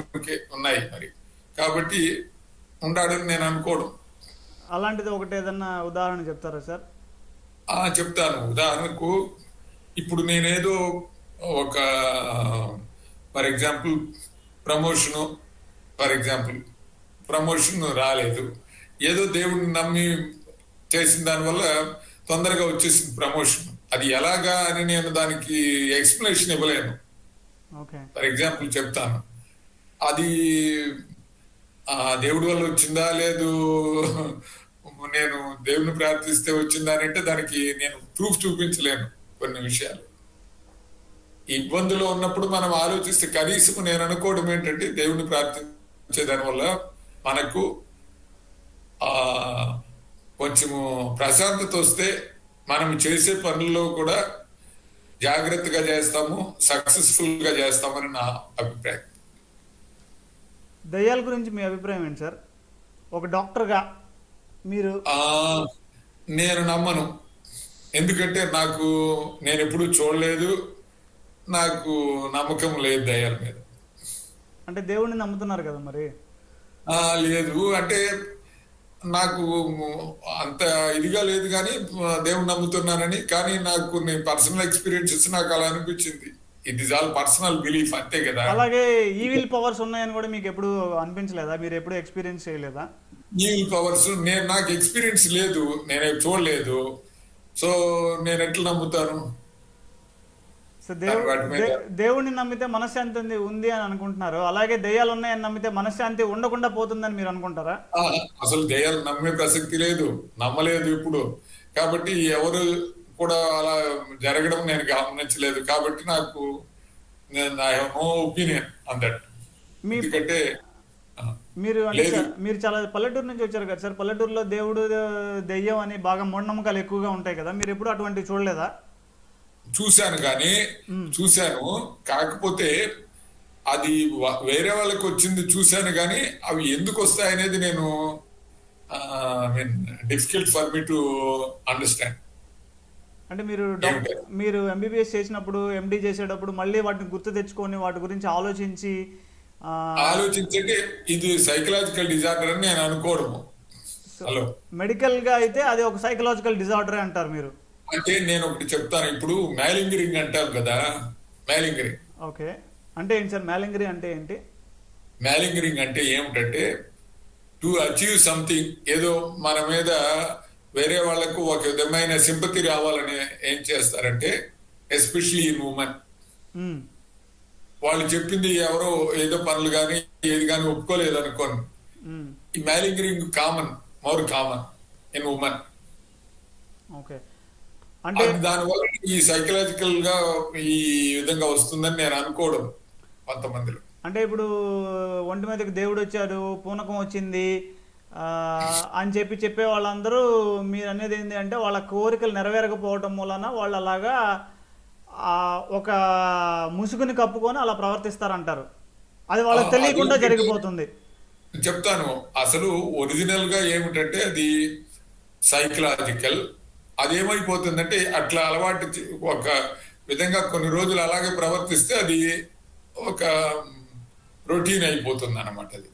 ఉన్నాయి మరి. కాబట్టి ఉండాడని నేను అనుకోవడం. అలాంటిది ఒకటి ఏదన్నా ఉదాహరణ చెప్తారా సార్? చెప్తాను. ఉదాహరణకు ఇప్పుడు నేనేదో ఒక ఫర్ ఎగ్జాంపుల్ ప్రమోషన్ రాలేదు, ఏదో దేవుడిని నమ్మి చేసిన దానివల్ల తొందరగా వచ్చేసింది ప్రమోషన్. అది ఎలాగా అని నేను దానికి ఎక్స్ప్లెనేషన్ ఇవ్వలేను. ఫర్ ఎగ్జాంపుల్ చెప్తాను, అది దేవుడి వల్ల వచ్చిందా లేదు నేను దేవుని ప్రార్థిస్తే వచ్చిందా అని అంటే దానికి నేను ప్రూఫ్ చూపించలేను. కొన్ని విషయాలు ఇబ్బందులో ఉన్నప్పుడు మనం ఆలోచిస్తే కనీసం నేను అనుకోవడం ఏంటంటే దేవుని ప్రార్థించే దానివల్ల మనకు కొంచెము ప్రశాంతత వస్తే మనం చేసే పనుల్లో కూడా జాగ్రత్తగా చేస్తాము, సక్సెస్ఫుల్ గా చేస్తామని నా అభిప్రాయం. దయ్యాల గురించి మీ అభిప్రాయం ఏంటి సార్? ఒక డాక్టర్గా మీరు? నేను నమ్మను. ఎందుకంటే నేను ఎప్పుడూ చూడలేదు, నాకు నమ్మకం లేదు దయ్యాల మీద. అంటే దేవుడిని నమ్ముతున్నారు కదా మరి? లేదు అంటే నాకు అంత ఇదిగా లేదు, కానీ దేవుని నమ్ముతున్నానని. కానీ నాకు కొన్ని పర్సనల్ ఎక్స్పీరియన్సెస్ నాకు అలా అనిపించింది. It is all personal belief, అంతే కదా. అలాగే ఈవిల్ పవర్స్ ఉన్నాయని కూడా మీకు ఎప్పుడు అనిపించలేదా? మీరు ఎప్పుడు ఎక్స్పీరియన్స్ చేయలేదా ఈవిల్ పవర్స్? నాకు ఎక్స్పీరియన్స్ లేదు, నేను చూడలేదు. సో నేను ఎట్లా నమ్ముతాను? సో దేవుడిని నమ్మితే మనశ్శాంతి ఉంది అని అనుకుంటున్నారు, అలాగే దయ్యాలు ఉన్నాయని నమ్మితే మనశ్శాంతి ఉండకుండా పోతుందని మీరు అనుకుంటారా? అసలు దయ్యాలు నమ్మే ప్రసక్తి లేదు, నమ్మలేదు ఇప్పుడు. కాబట్టి ఎవరు కూడా అలా జరగడం నేను గమనించలేదు. కాబట్టి నాకు I have no opinion on that. ఎందుకంటే మీరు చాలా పల్లెటూరు నుంచి వచ్చారు కదా సార్. పల్లెటూరులో దేవుడు దెయ్యం అని బాగా మూఢనమ్మకాలు ఎక్కువగా ఉంటాయి కదా, మీరు ఎప్పుడు అటువంటివి చూడలేదా? చూశాను, కాకపోతే అది వేరే వాళ్ళకి వచ్చింది చూశాను, కానీ అవి ఎందుకు వస్తాయనేది నేను difficult for me to understand. అంటే మీరు ఎంబీబీఎస్ చేసినప్పుడు, ఎండి చేసేటప్పుడు మళ్ళీ వాటిని గుర్తు తెచ్చుకొని వాటి గురించి ఆలోచించంటే ఇది సైకలాజికల్ డిజార్డర్ అని నేను అనుకోవడము. హలో, మెడికల్ గా అయితే అది ఒక సైకలాజికల్ డిజార్డర్ అంటారు మీరు? అంటే నేను ఒకటి చెప్తాను. ఇప్పుడు మ్యాలింగరింగ్ అంటారు కదా, మ్యాలింగరింగ్. ఓకే, అంటే ఏంటి సార్ మ్యాలింగరింగ్ అంటే ఏంటి? మ్యాలింగరింగ్ అంటే ఏమిటంటే టు అచీవ్ సంథింగ్, ఏదో మన మీద వేరే వాళ్లకు ఒక విధమైన సింపతి రావాలని ఏం చేస్తారంటే, ఎస్పెషలీ ఇన్ ఉమెన్, వాళ్ళు చెప్పింది ఎవరో ఏదో పనులు కానీ ఏది కానీ ఒప్పుకోలేదు అనుకోండి, ఈ malingering more common in women. Okay, అంటే దానివల్ల ఈ సైకలాజికల్ గా ఈ విధంగా వస్తుందని నేను అనుకోవడం కొంతమందిలో. అంటే ఇప్పుడు ఒంటి మీదకి దేవుడు వచ్చాడు, పూనకం వచ్చింది అని చెప్పే వాళ్ళందరూ మీరు అనేది ఏంటి అంటే వాళ్ళ కోరికలు నెరవేరకపోవటం మూలన వాళ్ళు అలాగా ఒక ముసుగుని కప్పుకొని అలా ప్రవర్తిస్తారంటారు. అది వాళ్ళకి తెలియకుండా జరిగిపోతుంది. చెప్తాను, అసలు ఒరిజినల్ గా ఏమిటంటే అది సైకలాజికల్. అదేమైపోతుందంటే అట్లా అలవాటు ఒక విధంగా కొన్ని రోజులు అలాగే ప్రవర్తిస్తే అది ఒక రొటీన్ అయిపోతుంది అన్నమాట. అది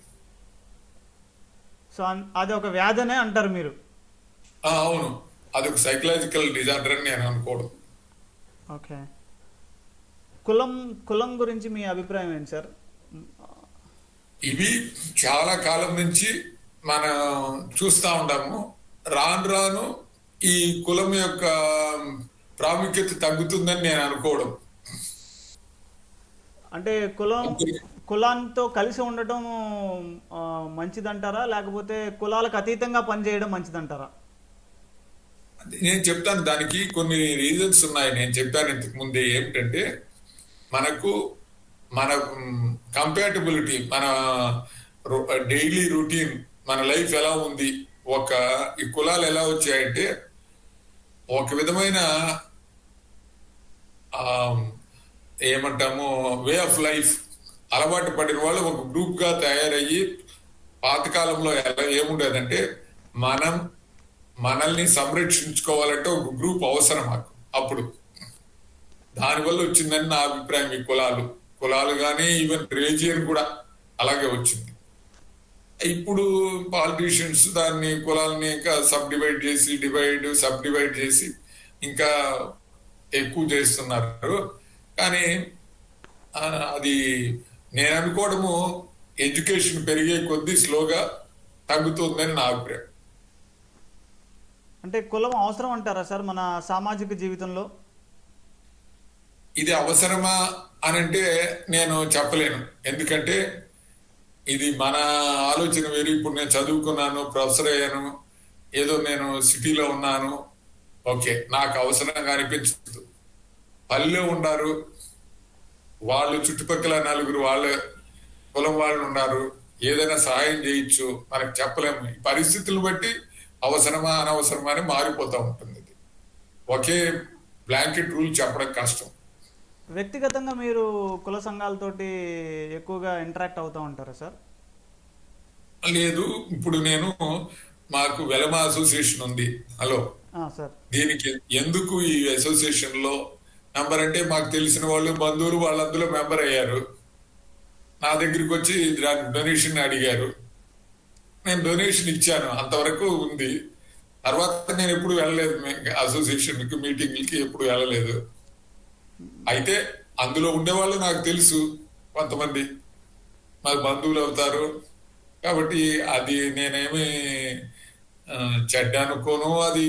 సో అది ఒక వ్యాధనే అంటారు మీరు? అవును, అది ఒక సైకలాజికల్ డిజార్డర్ అని నేను అనుకోవడం. ఓకే, కులం కులం గురించి మీ అభిప్రాయం ఏంటి సార్? ఇవి చాలా కాలం నుంచి మనం చూస్తా ఉంటాము. రాను రాను ఈ కులం యొక్క ప్రాముఖ్యత తగ్గుతుందని నేను అనుకోవడం. అంటే కులాంతో కలిసి ఉండటం ఆ, మంచిదంటారా, లేకపోతే కులాలకు అతీతంగా పనిచేయడం మంచిదంటారా? నేను చెప్తాను, దానికి కొన్ని రీజన్స్ ఉన్నాయి. నేను చెప్పాను ఇంతకు ముందే, ఏమిటంటే మనకు మన కంపాటబిలిటీ, మన డైలీ రొటీన్, మన లైఫ్ ఎలా ఉంది, ఒక ఈ కులాలు ఎలా వచ్చాయంటే ఒక విధమైన ఆ, ఏమంటాము వే ఆఫ్ లైఫ్ అలవాటు పడిన వాళ్ళు ఒక గ్రూప్ గా తయారయ్యి, పాతకాలంలో ఎలా ఏముండేదంటే మనం మనల్ని సంరక్షించుకోవాలంటే ఒక గ్రూప్ అవసరం మాకు. అప్పుడు దానివల్ల వచ్చిందని నా అభిప్రాయం. ఈ కులాలు కానీ ఈవెన్ రిలీజియన్ కూడా అలాగే వచ్చింది. ఇప్పుడు పాలిటీషియన్స్ దాన్ని కులాలని ఇంకా సబ్ డివైడ్ చేసి ఇంకా ఎక్కువ చేస్తున్నారు. కానీ అది నేను అనుకోవడము ఎడ్యుకేషన్ పెరిగే కొద్దీ స్లోగా తగ్గుతుందని నా అభిప్రాయం. అంటే కులం అవసరం అంటారా సార్ మన సామాజిక జీవితంలో? ఇది అవసరమా అని అంటే నేను చెప్పలేను. ఎందుకంటే ఇది మన ఆలోచన వేరు. ఇప్పుడు నేను చదువుకున్నాను, ప్రొఫెసర్ అయ్యాను, ఏదో నేను సిటీలో ఉన్నాను, ఓకే, నాకు అవసరంగా అనిపించదు. పల్లెలో ఉన్నారు వాళ్ళు, చుట్టుపక్కల నలుగురు వాళ్ళ కులం వాళ్ళు ఉన్నారు, ఏదైనా సహాయం చేయొచ్చు. మనకు చెప్పలేము. ఈ పరిస్థితులను బట్టి అవసరమా అనవసరమా అని మారిపోతూ ఉంటుంది. ఇది ఒకే బ్లాంకెట్ రూల్ చెప్పడం కష్టం. వ్యక్తిగతంగా మీరు కుల సంఘాలతోటి ఎక్కువగా ఇంటరాక్ట్ అవుతూ ఉంటారా సార్? లేదు, ఇప్పుడు నేను మాకు వెలమ అసోసియేషన్ ఉంది. Hello, sir. దీనికి ఎందుకు ఈ అసోసియేషన్ లో మెంబర్ అంటే మాకు తెలిసిన వాళ్ళు, బంధువులు వాళ్ళు అందులో మెంబర్ అయ్యారు. నా దగ్గరికి వచ్చి డొనేషన్ అడిగారు. నేను డొనేషన్ ఇచ్చాను, అంతవరకు ఉంది. తర్వాత నేను ఎప్పుడు వెళ్ళలేదు అసోసియేషన్ మీటింగ్లకి, ఎప్పుడు వెళ్ళలేదు. అయితే అందులో ఉండేవాళ్ళు నాకు తెలుసు, కొంతమంది మాకు బంధువులు అవుతారు. కాబట్టి అది నేనేమి చెడ్డ అనుకోను. అది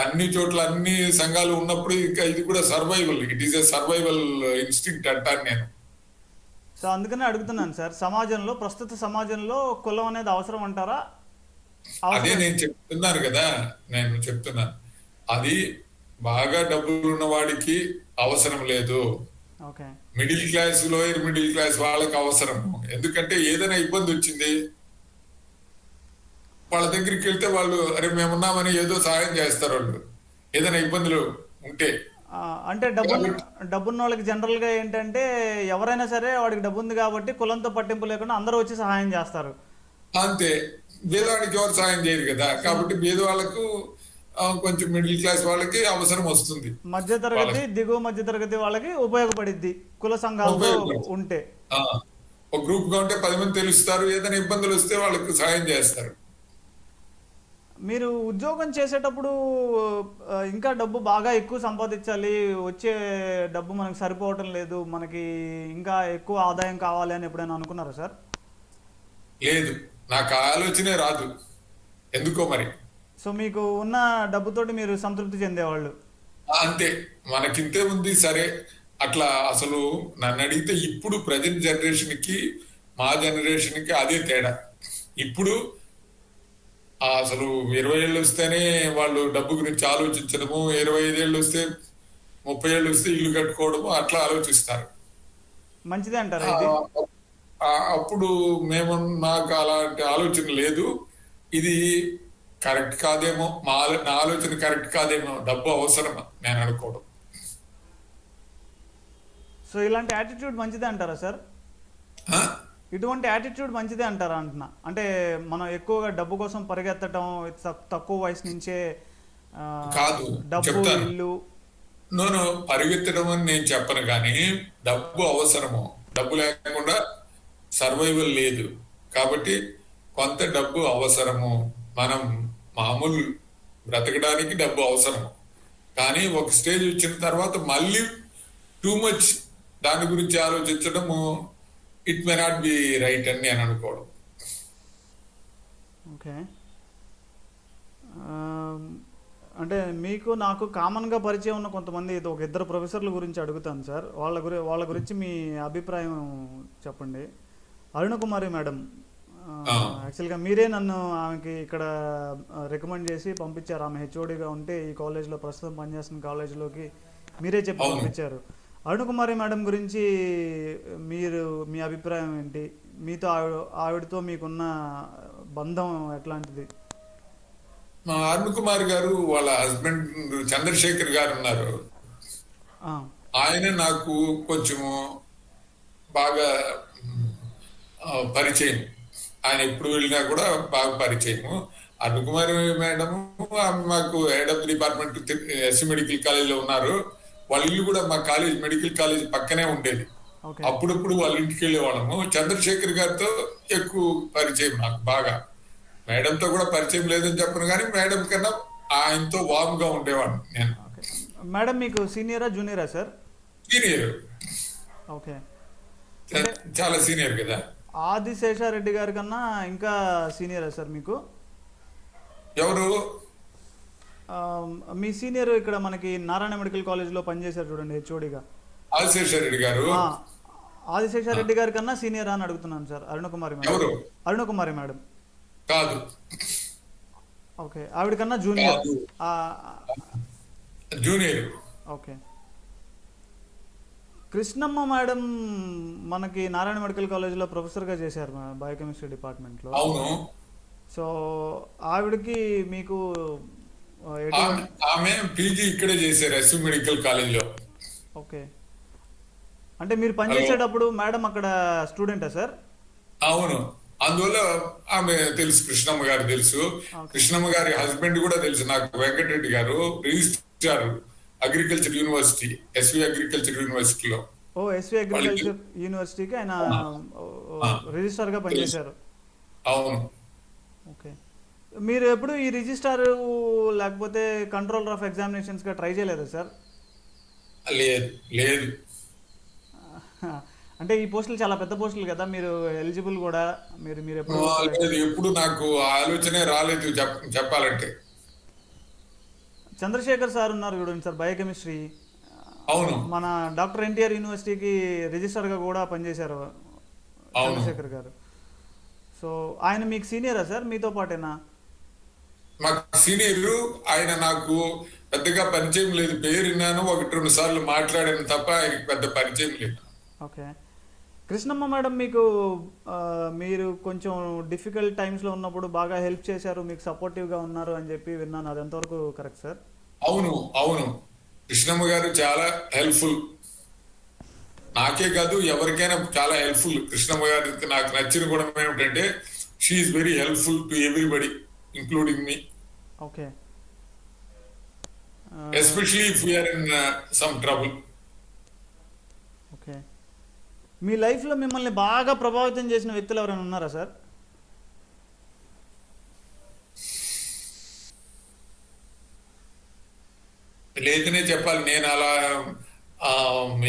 అన్ని చోట్ల అన్ని సంఘాలు ఉన్నప్పుడు ఇంకా ఇది కూడా survival, it is a survival instinct అంటాను నేను. సో అందుకనే అడుగుతున్నాను సార్, ప్రస్తుత సమాజంలో కులం అనేది అవసరం అంటారా? అదే నేను చెప్తున్నాను కదా, నేను చెప్తున్నాను అది బాగా డబ్బులు ఉన్న వాడికి అవసరం లేదు. Middle class, lower middle class వాళ్ళకి అవసరం. ఎందుకంటే ఏదైనా ఇబ్బంది వచ్చింది వాళ్ళ దగ్గరికి వెళ్తే వాళ్ళు అరే మేమున్నామని ఏదో సహాయం చేస్తారు వాళ్ళు, ఏదైనా ఇబ్బందులు ఉంటే. అంటే డబ్బున్న వాళ్ళకి జనరల్ గా ఏంటంటే ఎవరైనా సరే వాడికి డబ్బు ఉంది కాబట్టి కులంతో పట్టింపు లేకుండా అందరూ వచ్చి సహాయం చేస్తారు. అంతే, పేదవాడికి ఎవరు సహాయం చేయరు కదా. కాబట్టి పేదవాళ్ళకు, కొంచెం మిడిల్ క్లాస్ వాళ్ళకి అవసరం వస్తుంది. మధ్యతరగతి, దిగువ మధ్యతరగతి వాళ్ళకి ఉపయోగపడిద్ది కుల సంఘాలు ఉంటే. ఒక గ్రూప్ గా ఉంటే 10 మంది తెలుస్తారు, ఏదైనా ఇబ్బందులు వస్తే వాళ్ళకి సహాయం చేస్తారు. మీరు ఉద్యోగం చేసేటప్పుడు ఇంకా డబ్బు బాగా ఎక్కువ సంపాదించాలి, వచ్చే డబ్బు మనకు సరిపోవటం లేదు, మనకి ఇంకా ఎక్కువ ఆదాయం కావాలి అని ఎప్పుడైనా అనుకున్నారా సార్? లేదు, నాకు ఆలోచనే రాదు ఎందుకో మరి. సో మీకు ఉన్న డబ్బుతోటి మీరు సంతృప్తి చెందేవాళ్ళు? అంతే, మనకింతే ఉంది సరే. అట్లా అసలు నన్ను అడిగితే ఇప్పుడు ప్రజెంట్ జనరేషన్ కి మా జనరేషన్ కి అదే తేడా. ఇప్పుడు అసలు 20 ఏళ్ళు వస్తేనే వాళ్ళు డబ్బు గురించి ఆలోచించడము, 25 ఏళ్ళు వస్తే 30 ఏళ్ళు వస్తే ఇల్లు కట్టుకోవడము అట్లా ఆలోచిస్తారు. మంచిదే అంటారా? అప్పుడు నాకు అలాంటి ఆలోచన లేదు. ఇది కరెక్ట్ కాదేమో, నా ఆలోచన కరెక్ట్ కాదేమో, డబ్బు అవసరమా నేను అనుకోవడం. సో ఇలాంటి యాటిట్యూడ్ మంచిదే అంటారా సార్? ఇటువంటి యాటిట్యూడ్ మంచిదే అంటారా అంటున్నా. అంటే మనం ఎక్కువగా డబ్బు కోసం పరిగెత్తడం, తక్కువ వయసు నుంచే కాదు డబ్బు, ఇల్లు. నేను పరిగెత్తడం అని నేను చెప్పను, కానీ డబ్బు అవసరము. డబ్బు లేకుండా సర్వైవల్ లేదు. కాబట్టి కొంత డబ్బు అవసరము. మనం మామూలు బ్రతకడానికి డబ్బు అవసరము. కానీ ఒక స్టేజ్ వచ్చిన తర్వాత మళ్ళీ టూ మచ్ దాని గురించి ఆలోచించడము it may not be right అని నేను అనుకోవడం. ఓకే. అంటే మీకు నాకు కామన్గా పరిచయం ఉన్న కొంతమంది ఒక ఇద్దరు ప్రొఫెసర్ల గురించి అడుగుతాను సార్. వాళ్ళ గురించి మీ అభిప్రాయం చెప్పండి. అరుణకుమారి మేడం, ఆ, యాక్చువల్గా మీరే నన్ను ఆమెకి ఇక్కడ రికమెండ్ చేసి పంపించారు. ఆమె హెచ్ఓడిగా ఉంటే ఈ కాలేజ్లో ప్రస్తుతం పనిచేస్తున్న కాలేజీలోకి మీరే చెప్పి అవును. పంపించారు. అరుణకుమారి మేడం గురించి మీ అభిప్రాయం ఏంటి? మీతో ఆవిడతో మీకున్న బంధం ఎట్లాంటిది? మా అరుణ్ కుమార్ గారు వాళ్ళ హస్బెండ్ చంద్రశేఖర్ గారు ఉన్నారు. ఆ, ఆయన నాకు కొంచెము బాగా పరిచయం. ఆయన ఎప్పుడు వెళ్ళినా కూడా బాగా పరిచయము. అరుణ్ కుమార్ మేడం ఆమె మాకు head of the department SC medical కాలేజీలో ఉన్నారు. వాళ్ళ ఇల్లు కూడా మా కాలేజ్ మెడికల్ కాలేజ్ పక్కనే ఉండేది. ఓకే. అప్పుడప్పుడు వాళ్ళ ఇంటికి వెళ్ళేవాళ్ళము. చంద్రశేఖర్ గారితో ఎక్కువ పరిచయం నాకు బాగా. మేడంతో కూడా పరిచయం లేదని చెప్పను, కానీ మేడం కన్నా ఆయనతో వామ్ గా ఉండేవాడిని నేను. ఓకే. మేడం మీకు సీనియరా జూనియరా సార్? Senior, okay. చాలా సీనియర్ కదా. ఆదిశేషారెడ్డి గారి కన్నా ఇంకా సీనియరా సార్ మీకు? ఎవరు? ఆ, మీ సీనియర్ ఇక్కడ మనకి నారాయణ మెడికల్ కాలేజ్లో పనిచేశారు చూడండి హెచ్ఓడిగా. ఆదిశేషారెడ్డి గారు. ఆదిశేషారెడ్డి గారి కన్నా సీనియర్ అని అడుగుతున్నాను సార్. అరుణకుమారి మేడం. ఎవరు? అరుణకుమారి మేడం. కాదు. ఓకే. ఆవిడ కన్నా జూనియర్. కాదు. ఆ, జూనియర్. ఓకే. కృష్ణమ్మ మేడం మనకి నారాయణ మెడికల్ కాలేజ్లో ప్రొఫెసర్గా చేశారు బయోకెమిస్ట్రీ డిపార్ట్మెంట్లో. అవును. సో ఆవిడకి మీకు ఆమె పీజీ ఇక్కడే చేశారు ఎస్వి మెడికల్ కాలేజ్లో. ఓకే. అంటే మీరు పనిచేసేటప్పుడు మేడం అక్కడ స్టూడెంటా సార్? అవును. అందువల్ల ఆమె తెలుసు, కృష్ణమ్మ గారు తెలుసు. ఓకే. కృష్ణమ్మ గారి హస్బెండ్ కూడా తెలుసు నాకు, వెంకటరెడ్డి గారు registrar agriculture university, SV agriculture యూనివర్సిటీలో. ఓ, ఎస్వి అగ్రికల్చర్ యూనివర్సిటీకి ఆయన రిజిస్ట్రార్గా పనిచేశారు. అవును. ఓకే. మీరు ఎప్పుడు ఈ రిజిస్ట్రార్ లేకపోతే కంట్రోలర్ ఆఫ్ ఎగ్జామినేషన్స్గా ట్రై చేయలేదా సార్? లేదు లేదు. అంటే ఈ పోస్టులు చాలా పెద్ద పోస్టులు కదా, మీరు ఎలిజిబుల్ కూడా. మీరు ఎప్పుడు లేదు, ఎప్పుడు నాకు ఆలోచనే రాలేదు చెప్పాలంటే. చంద్రశేఖర్ సార్ ఉన్నారు చూడండి సార్, బయోకెమిస్ట్రీ. అవును. మన డాక్టర్ ఎన్టీఆర్ యూనివర్సిటీకి రిజిస్ట్రార్గా కూడా పనిచేశారు చంద్రశేఖర్ గారు. సో ఆయన మీకు సీనియరా సార్, మీతో పాటేనా? మాకు సీనియర్. ఆయన నాకు పెద్దగా పరిచయం లేదు, పేరు విన్నాను, ఒకటి రెండు సార్లు మాట్లాడాను తప్ప ఆయనకి పెద్ద పరిచయం లేదు. ఓకే. కృష్ణమ్మ మేడం మీకు మీరు కొంచెం డిఫికల్ట్ టైమ్స్లో ఉన్నప్పుడు బాగా హెల్ప్ చేశారు, మీకు సపోర్టివ్గా ఉన్నారు అని చెప్పి విన్నాను. అది ఎంతవరకు కరెక్ట్ సార్? అవును అవును. కృష్ణమ్మ గారు చాలా హెల్ప్ఫుల్. నాకే కాదు, ఎవరికైనా చాలా హెల్ప్ఫుల్. కృష్ణమ్మ గారికి నాకు నచ్చిన గుణం ఏమిటంటే she is very helpful to everybody including me. Okay. Especially if we are in some trouble. Okay. మీ లైఫ్లో మిమ్మల్ని బాగా ప్రభావితం చేసిన వ్యక్తులు ఎవరైనా ఉన్నారా సార్? లేదనే చెప్పాలి. నేను అలా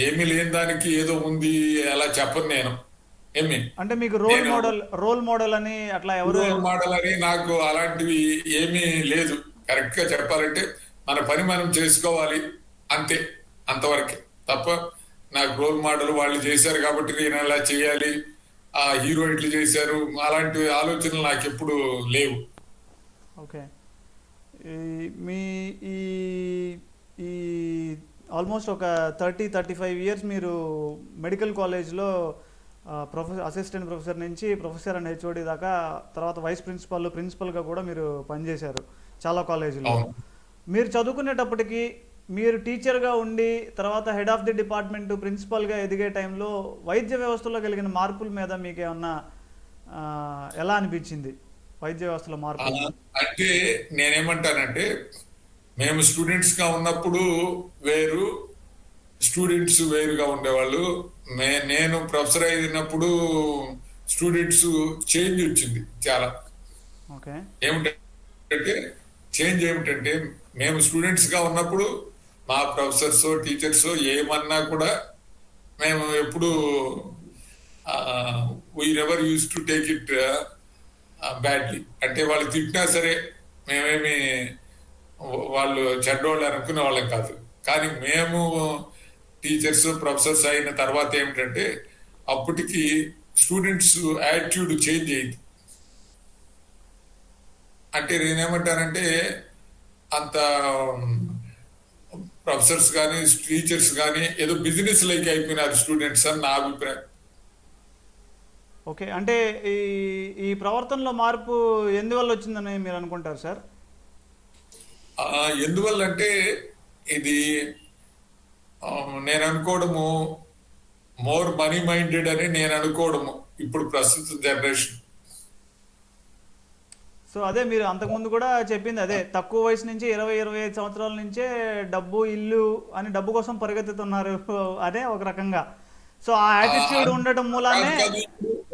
ఏమీ లేని దానికి ఏదో ఉంది అలా చెప్పను నేను. ఏమి అంటే మీకు రోల్ మోడల్ అని అట్లా ఎవరు? రోల్ మోడల్ అని నాకు అలాంటివి ఏమీ లేదు. కరెక్ట్ గా చెప్పాలంటే మన పని మనం చేసుకోవాలి అంతే, అంతవరకే తప్ప నాకు రోల్ మోడల్ వాళ్ళు చేశారు కాబట్టి నేను అలా చేయాలి, ఆ హీరో ఇట్లు చేశారు, అలాంటి ఆలోచనలు నాకు ఎప్పుడు లేవు. ఓకే. మీ ఈ ఈ ఆల్మోస్ట్ ఒక 30-35 ఇయర్స్ మీరు మెడికల్ కాలేజ్లో అసిస్టెంట్ ప్రొఫెసర్ నుంచి ప్రొఫెసర్ అండ్ హెచ్ఓడి దాకా, తర్వాత వైస్ ప్రిన్సిపల్గా కూడా మీరు పనిచేశారు చాలా కాలేజీలో. మీరు చదువుకునేటప్పటికి మీరు టీచర్గా ఉండి తర్వాత హెడ్ ఆఫ్ ది డిపార్ట్మెంట్ ప్రిన్సిపల్గా ఎదిగే టైంలో వైద్య వ్యవస్థలో కలిగిన మార్పుల మీద మీకు ఏమన్నా ఎలా అనిపించింది? వైద్య వ్యవస్థలో మార్పు అంటే నేనేమంటానంటే, మేము స్టూడెంట్స్ గా ఉన్నప్పుడు వేరు, స్టూడెంట్స్ వేరుగా ఉండేవాళ్ళు. నేను ప్రొఫెసర్ అయినప్పుడు స్టూడెంట్స్ చేంజ్ వచ్చింది చాలా. ఓకే. ఏమిటంటే చేంజ్ ఏమిటంటే, మేము స్టూడెంట్స్ గా ఉన్నప్పుడు మా ప్రొఫెసర్స్ టీచర్స్ ఏమన్నా కూడా మేము ఎప్పుడు we never use to take it badly. అంటే వాళ్ళు తిట్టినా సరే మేమేమి వాళ్ళు చెడ్డోళ్ళు అనుకునే వాళ్ళం కాదు. కానీ మేము టీచర్స్ ప్రొఫెసర్స్ అయిన తర్వాత ఏమిటంటే అప్పటికి స్టూడెంట్స్ యాటిట్యూడ్ చేంజ్ అయింది. అంటే నేనేమంటానంటే అంత ప్రొఫెసర్స్ కానీ టీచర్స్ కానీ ఏదో బిజినెస్ లైక్ అయిపోయినారు స్టూడెంట్స్ అని నా అభిప్రాయం. ఓకే, అంటే ఈ ఈ ప్రవర్తనలో మార్పు ఎందువల్ల వచ్చిందని మీరు అనుకుంటారు సార్? ఎందువల్లంటే ఇది నేను అనుకోవడము మోర్ మనీ మైండెడ్ అని నేను అనుకోవడము ఇప్పుడు ప్రస్తుత జనరేషన్. సో అదే మీరు అంతకుముందు కూడా చెప్పింది అదే, తక్కువ వయసు నుంచి 20-25 సంవత్సరాల నుంచే డబ్బు ఇల్లు అని డబ్బు కోసం పరిగెత్తుతున్నారు అదే ఒక రకంగా. సో ఆ యాటిట్యూడ్ ఉండటం మూలానే. కాదు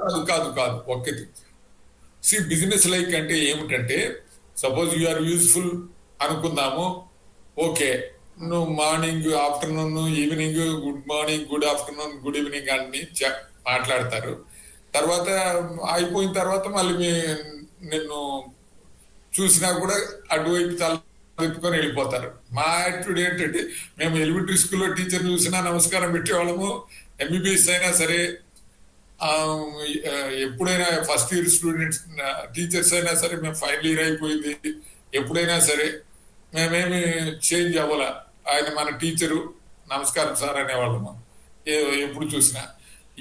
కాదు కాదు కాదు ఒక్కటి బిజినెస్ లైక్ అంటే ఏమిటంటే సపోజ్ యు ఆర్ యూజ్ఫుల్ అనుకుందాము. ఓకే, నువ్వు morning afternoon evening good morning good afternoon good evening అని మాట్లాడతారు. తర్వాత అయిపోయిన తర్వాత మళ్ళీ నిన్ను చూసినా కూడా అటువైపు తల తిప్పుకొని వెళ్ళిపోతారు. మా యాటిట్యూడ్ ఏంటంటే మేము ఎలిమెంటరీ స్కూల్లో టీచర్ చూసినా నమస్కారం పెట్టేవాళ్ళము. ఎంబీబీఎస్ అయినా సరే ఎప్పుడైనా ఫస్ట్ ఇయర్ స్టూడెంట్స్ టీచర్స్ అయినా సరే మేము ఫైనల్ ఇయర్ అయిపోయింది ఎప్పుడైనా సరే మేమేమి చేంజ్ అవ్వాల. ఆయన మన టీచరు నమస్కారం సార్ అనేవాళ్ళము ఎప్పుడు చూసినా.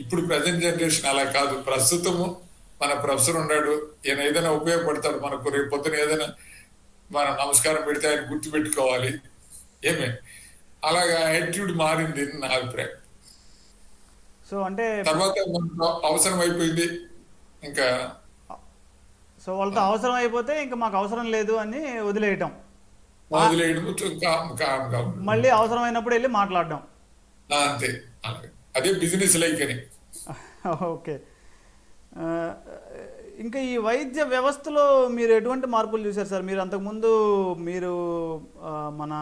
ఇప్పుడు ప్రజెంట్ జనరేషన్ అలా కాదు. ప్రస్తుతము మన ప్రొఫెసర్ ఉన్నాడు, ఈయన ఏదైనా ఉపయోగపడతాడు మనకు, రేపు పొద్దున ఏదైనా మనం నమస్కారం పెడితే ఆయన గుర్తుపెట్టుకోవాలి. ఏమే అలాగా యాటిట్యూడ్ మారింది నా అభిప్రాయం. సో అంటే తర్వాత అవసరం అయిపోయింది ఇంకా. సో వాళ్ళతో అవసరం అయిపోతే ఇంకా మాకు అవసరం లేదు అని వదిలేయటం, మళ్ళీ అవసరమైనప్పుడు వెళ్ళి మాట్లాడడం, అంతే. అదే బిజినెస్ లైక్ అని. ఓకే. ఇంకా ఈ వైద్య వ్యవస్థలో మీరు ఎటువంటి మార్పులు చూశారు సార్? మీరు అంతకుముందు మీరు మన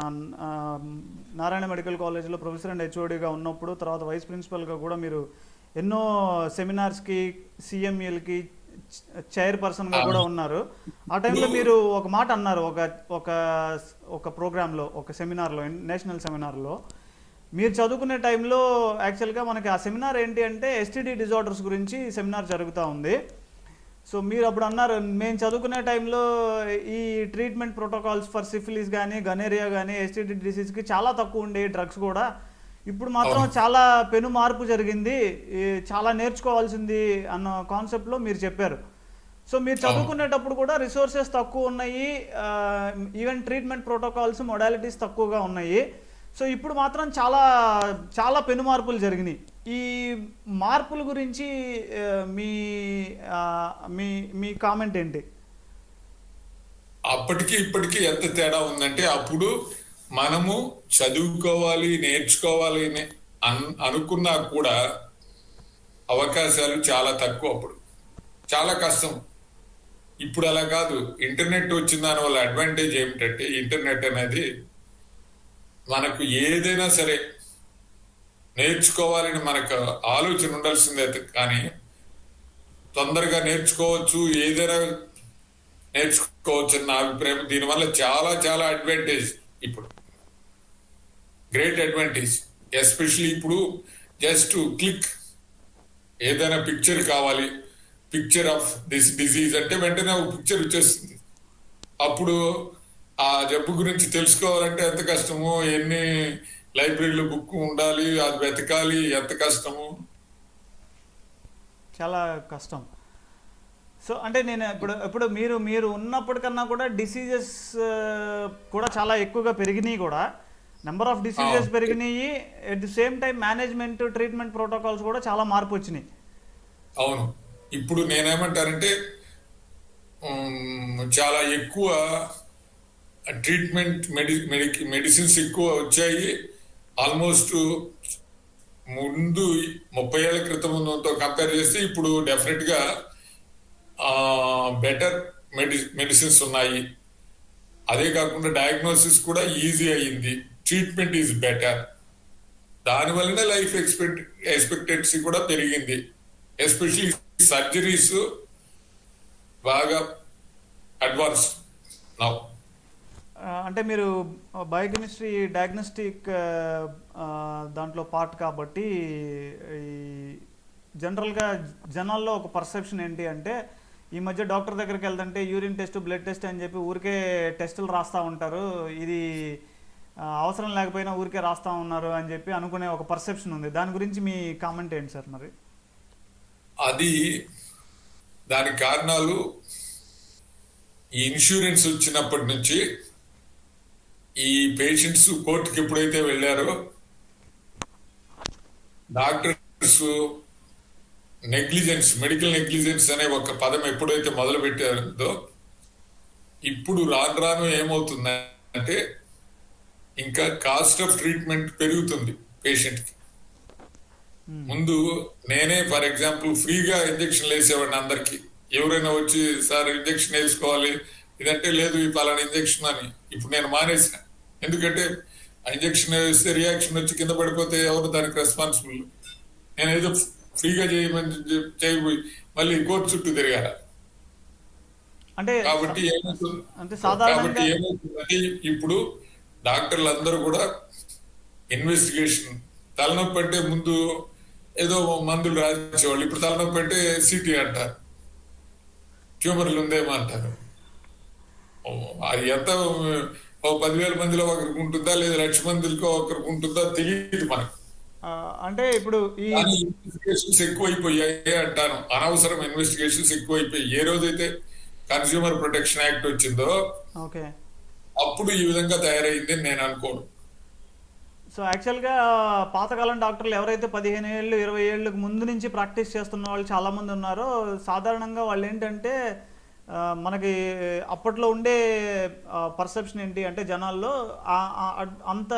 నారాయణ మెడికల్ కాలేజ్లో ప్రొఫెసర్ అండ్ హెచ్ఓడిగా ఉన్నప్పుడు, తర్వాత వైస్ ప్రిన్సిపల్గా కూడా మీరు ఎన్నో సెమినార్స్కి సిఎంఈలకి చైర్పర్సన్గా కూడా ఉన్నారు. ఆ టైంలో మీరు ఒక మాట అన్నారు ఒక ఒక ప్రోగ్రాంలో, ఒక సెమినార్లో, నేషనల్ సెమినార్లో. మీరు చదువుకునే టైంలో యాక్చువల్గా మనకి ఆ సెమినార్ ఏంటి అంటే ఎస్టీడీ డిజార్డర్స్ గురించి సెమినార్ జరుగుతూ ఉంది. సో మీరు అప్పుడు అన్నారు, మేము చదువుకునే టైంలో ఈ ట్రీట్మెంట్ ప్రోటోకాల్స్ ఫర్ సిఫిలిస్ కానీ గనేరియా కానీ ఎస్టీడీ డిసీజ్కి చాలా తక్కువ ఉండే డ్రగ్స్ కూడా. ఇప్పుడు మాత్రం చాలా పెను మార్పు జరిగింది, చాలా నేర్చుకోవాల్సింది అన్న కాన్సెప్ట్లో మీరు చెప్పారు. సో మీరు చదువుకునేటప్పుడు కూడా రిసోర్సెస్ తక్కువ ఉన్నాయి, ఈవెన్ ట్రీట్మెంట్ ప్రోటోకాల్స్ మొడాలిటీస్ తక్కువగా ఉన్నాయి. సో ఇప్పుడు మాత్రం చాలా చాలా పెను మార్పులు జరిగినాయి. ఈ మార్పుల గురించి మీ మీ మీ కామెంట్ ఏంటి? అప్పటికి ఇప్పటికీ ఎంత తేడా ఉందంటే, అప్పుడు మనము చదువుకోవాలి నేర్చుకోవాలి అనుకున్నా కూడా అవకాశాలు చాలా తక్కువ, అప్పుడు చాలా కష్టం. ఇప్పుడు అలా కాదు. ఇంటర్నెట్ వచ్చిన దాని వల్ల అడ్వాంటేజ్ ఏమిటంటే, ఇంటర్నెట్ అనేది మనకు ఏదైనా సరే నేర్చుకోవాలని మనకు ఆలోచన ఉండాల్సిందే, కానీ తొందరగా నేర్చుకోవచ్చు, ఏదైనా నేర్చుకోవచ్చు అని నా అభిప్రాయం. దీనివల్ల చాలా చాలా అడ్వాంటేజ్, ఇప్పుడు గ్రేట్ అడ్వాంటేజ్. ఎస్పెషల్లీ ఇప్పుడు జస్ట్ క్లిక్, ఏదైనా పిక్చర్ కావాలి, పిక్చర్ ఆఫ్ దిస్ డిజీజ్ అంటే వెంటనే ఒక పిక్చర్ వచ్చేస్తుంది. అప్పుడు ఆ జబ్బు గురించి తెలుసుకోవాలంటే ఎంత కష్టమో, ఎన్ని లైబ్రరీలో బుక్ ఉండాలి, అది వెతకాలి, ఎంత కష్టము, చాలా కష్టం. సో అంటే నేను ఇప్పుడు మీరు ఉన్నప్పటికన్నా కూడా డిసీజెస్ కూడా చాలా ఎక్కువగా పెరిగినాయి, కూడా నెంబర్ ఆఫ్ డిసీజెస్ పెరిగినాయి. At the same time management treatment protocols కూడా చాలా మార్పు వచ్చినాయి. అవును. ఇప్పుడు నేనేమంటానంటే చాలా ఎక్కువ ట్రీట్మెంట్ మెడిసిన్స్ ఎక్కువ వచ్చాయి. ఆల్మోస్ట్ ముందు 30 ఏళ్ల క్రితంతో కంపేర్ చేస్తే ఇప్పుడు డెఫినెట్ గా బెటర్ మెడిసిన్స్ ఉన్నాయి. అదే కాకుండా డయాగ్నోసిస్ కూడా ఈజీ అయ్యింది. Treatment is better. దాని వలన లైఫ్ ఎక్స్పెక్టెన్సీ కూడా పెరిగింది. ఎస్పెషలీ సర్జరీస్ బాగా అడ్వాన్స్ నౌ. అంటే మీరు బయోకెమిస్ట్రీ డయాగ్నోస్టిక్ దాంట్లో పార్ట్ కాబట్టి ఈ జనరల్గా జనాల్లో ఒక పర్సెప్షన్ ఏంటి అంటే ఈ మధ్య డాక్టర్ దగ్గరికి వెళ్తుంటే యూరిన్ టెస్ట్ బ్లడ్ టెస్ట్ అని చెప్పి ఊరికే టెస్టులు రాస్తూ ఉంటారు, ఇది అవసరం లేకపోయినా ఊరికే రాస్తూ ఉన్నారు అని చెప్పి అనుకునే ఒక పర్సెప్షన్ ఉంది. దాని గురించి మీ కామెంట్ ఏంటి సార్? మరి అది దానికి కారణాలు ఈ ఇన్సూరెన్స్ వచ్చినప్పటి నుంచి ఈ పేషెంట్స్ కోర్టుకి ఎప్పుడైతే వెళ్ళారో డాక్టర్స్ నెగ్లిజెన్స్, మెడికల్ నెగ్లిజెన్స్ అనే ఒక పదం ఎప్పుడైతే మొదలు పెట్టారో ఇప్పుడు రాను రాను ఏమవుతుందంటే ఇంకా కాస్ట్ ఆఫ్ ట్రీట్మెంట్ పెరుగుతుంది పేషెంట్కి. ముందు నేనే ఫర్ ఎగ్జాంపుల్ ఫ్రీగా ఇంజక్షన్లు వేసేవాడిని అందరికి. ఎవరైనా వచ్చి సార్ ఇంజక్షన్ వేసుకోవాలి ఇదంటే లేదు ఈ పలానా ఇంజక్షన్ అని. ఇప్పుడు నేను మానేసిన, ఎందుకంటే ఆ ఇంజక్షన్ వేస్తే రియాక్షన్ వచ్చి కింద పడిపోతే ఎవరు దానికి రెస్పాన్సిబుల్? నేను ఏదో ఫ్రీగా చేయమని చేయబోయి మళ్ళీ కోర్టు చుట్టూ తిరగాల. అంటే కాబట్టి ఏమవుతుంది, సాధారణంగా ఏమవుతుందంటే ఇప్పుడు డాక్టర్లు అందరూ కూడా ఇన్వెస్టిగేషన్, తలనొప్పి అంటే ముందు ఏదో మందులు రాసేవాళ్ళు, ఇప్పుడు తలనొప్పి అంటే సిటీ అంటారు, ట్యూమర్లు ఉందేమో అంటారు. అది ఎంత 10,000 మందిలో ఒకరికి ఉంటుందా లేదా 1,00,000 మందిలో ఒకరికి ఉంటుందా తెలియదు మనకు. అంటే ఇప్పుడు ఈ ఇన్వెస్టిగేషన్స్ ఎక్కువైపోయాయి అంటాను. అనవసరం ఇన్వెస్టిగేషన్స్ ఎక్కువైపోయి ఏ రోజైతే కన్స్యూమర్ ప్రొటెక్షన్ యాక్ట్ వచ్చిందో ఓకే అప్పుడు ఈ విధంగా తయారైంది నేను అనుకోను. సో యాక్చువల్గా పాతకాలం డాక్టర్లు ఎవరైతే 15 ఏళ్ళు 20 ఏళ్ళకు ముందు నుంచి ప్రాక్టీస్ చేస్తున్న వాళ్ళు చాలామంది ఉన్నారో సాధారణంగా వాళ్ళు ఏంటంటే మనకి అప్పట్లో ఉండే పర్సెప్షన్ ఏంటి అంటే జనాల్లో అంత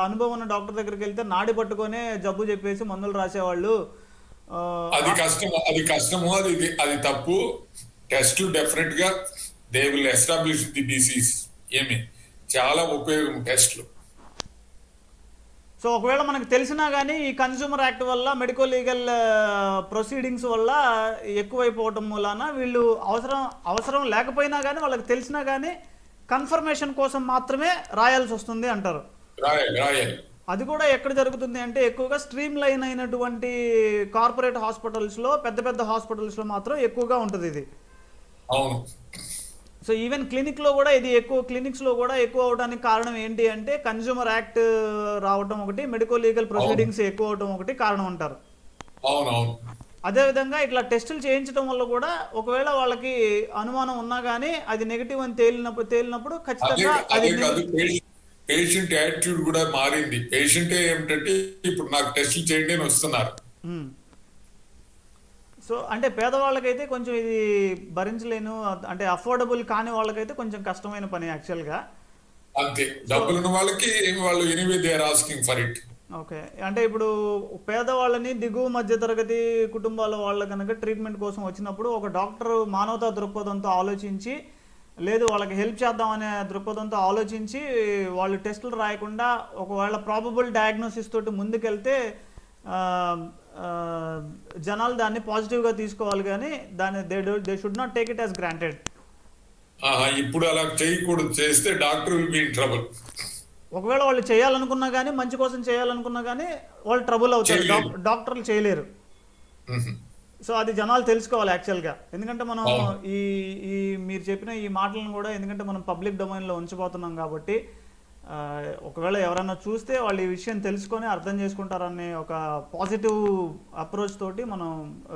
అనుభవం ఉన్న డాక్టర్ దగ్గరికి వెళ్తే నాడి పట్టుకొనే జబ్బు చెప్పేసి మందులు రాసేవాళ్ళు. అది కష్టము, అది తప్పు. టెస్ట్ డెఫినెట్ గా they will establish the disease. ఏమి చాలా ఉపయోగం టెస్ట్లు. సో ఒకవేళ మనకు తెలిసినా కానీ ఈ కన్స్యూమర్ యాక్ట్ వల్ల మెడికో లీగల్ ప్రొసీడింగ్స్ వల్ల ఎక్కువైపోవటం మూలాన వీళ్ళు అవసరం లేకపోయినా కానీ వాళ్ళకి తెలిసినా కానీ కన్ఫర్మేషన్ కోసం మాత్రమే రాయాల్సి వస్తుంది అంటారు. అది కూడా ఎక్కడ జరుగుతుంది అంటే ఎక్కువగా స్ట్రీమ్ లైన్ అయినటువంటి కార్పొరేట్ హాస్పిటల్స్లో, పెద్ద పెద్ద హాస్పిటల్స్లో మాత్రం ఎక్కువగా ఉంటుంది ఇది. అవును. సో ఈవెన్ క్లినిక్లో కూడా ఇది క్లినిక్స్లో కూడా ఎక్కువ అవడానికి కారణం ఏంటి అంటే కన్స్యూమర్ యాక్ట్ రావటం ఒకటి, మెడికో లీగల్ ప్రొసీడింగ్స్ ఎక్కువ అవటం ఒకటి కారణం అంటారు. అవునవును. అదేవిధంగా ఇట్లా టెస్టులు చేయించడం వల్ల కూడా ఒకవేళ వాళ్ళకి అనుమానం ఉన్నా కానీ అది నెగిటివ్ అని తేలినప్పుడు ఖచ్చితంగా పేషెంట్ యాటిట్యూడ్ కూడా మారింది. పేషెంట్ ఏమిటంటే ఇప్పుడు నాకు టెస్టులు చేయండి అని వస్తున్నారు. సో అంటే పేదవాళ్ళకైతే కొంచెం ఇది భరించలేను, అంటే అఫోర్డబుల్ కాని వాళ్ళకైతే కొంచెం కష్టమైన పని యాక్చువల్గా. అంతే, డబ్బులున్న వాళ్ళకి వాళ్ళు anyway they are asking for it. Okay, అంటే ఇప్పుడు పేదవాళ్ళని దిగువ మధ్య తరగతి కుటుంబాల వాళ్ళ కనుక ట్రీట్మెంట్ కోసం వచ్చినప్పుడు ఒక డాక్టర్ మానవతా దృక్పథంతో ఆలోచించి, లేదు వాళ్ళకి హెల్ప్ చేద్దామనే దృక్పథంతో ఆలోచించి వాళ్ళు టెస్టులు రాయకుండా ఒకవేళ ప్రాబబుల్ డయాగ్నోసిస్ తోటి ముందుకెళ్తే జనాలు దాన్ని పాజిటివ్గా తీసుకోవాలి, కానీ దాన్ని they should not take it as granted. ఇప్పుడు అలా చేయకూడదు, చేస్తే doctor will be in trouble. ఒకవేళ వాళ్ళు చేయాలనుకున్నా కానీ, మంచి కోసం చేయాలనుకున్నా కానీ వాళ్ళు ట్రబుల్ అవుతారు, డాక్టర్లు చేయలేరు. సో అది జనాలు తెలుసుకోవాలి యాక్చువల్గా. ఎందుకంటే మనం ఈ మీరు చెప్పిన ఈ మాటలను కూడా ఎందుకంటే మనం పబ్లిక్ డొమైన్లో ఉంచిపోతున్నాం కాబట్టి ఒకవేళ ఎవరైనా చూస్తే వాళ్ళు ఈ విషయం తెలుసుకొని అర్థం చేసుకుంటారనే ఒక పాజిటివ్ అప్రోచ్ తోటి మనం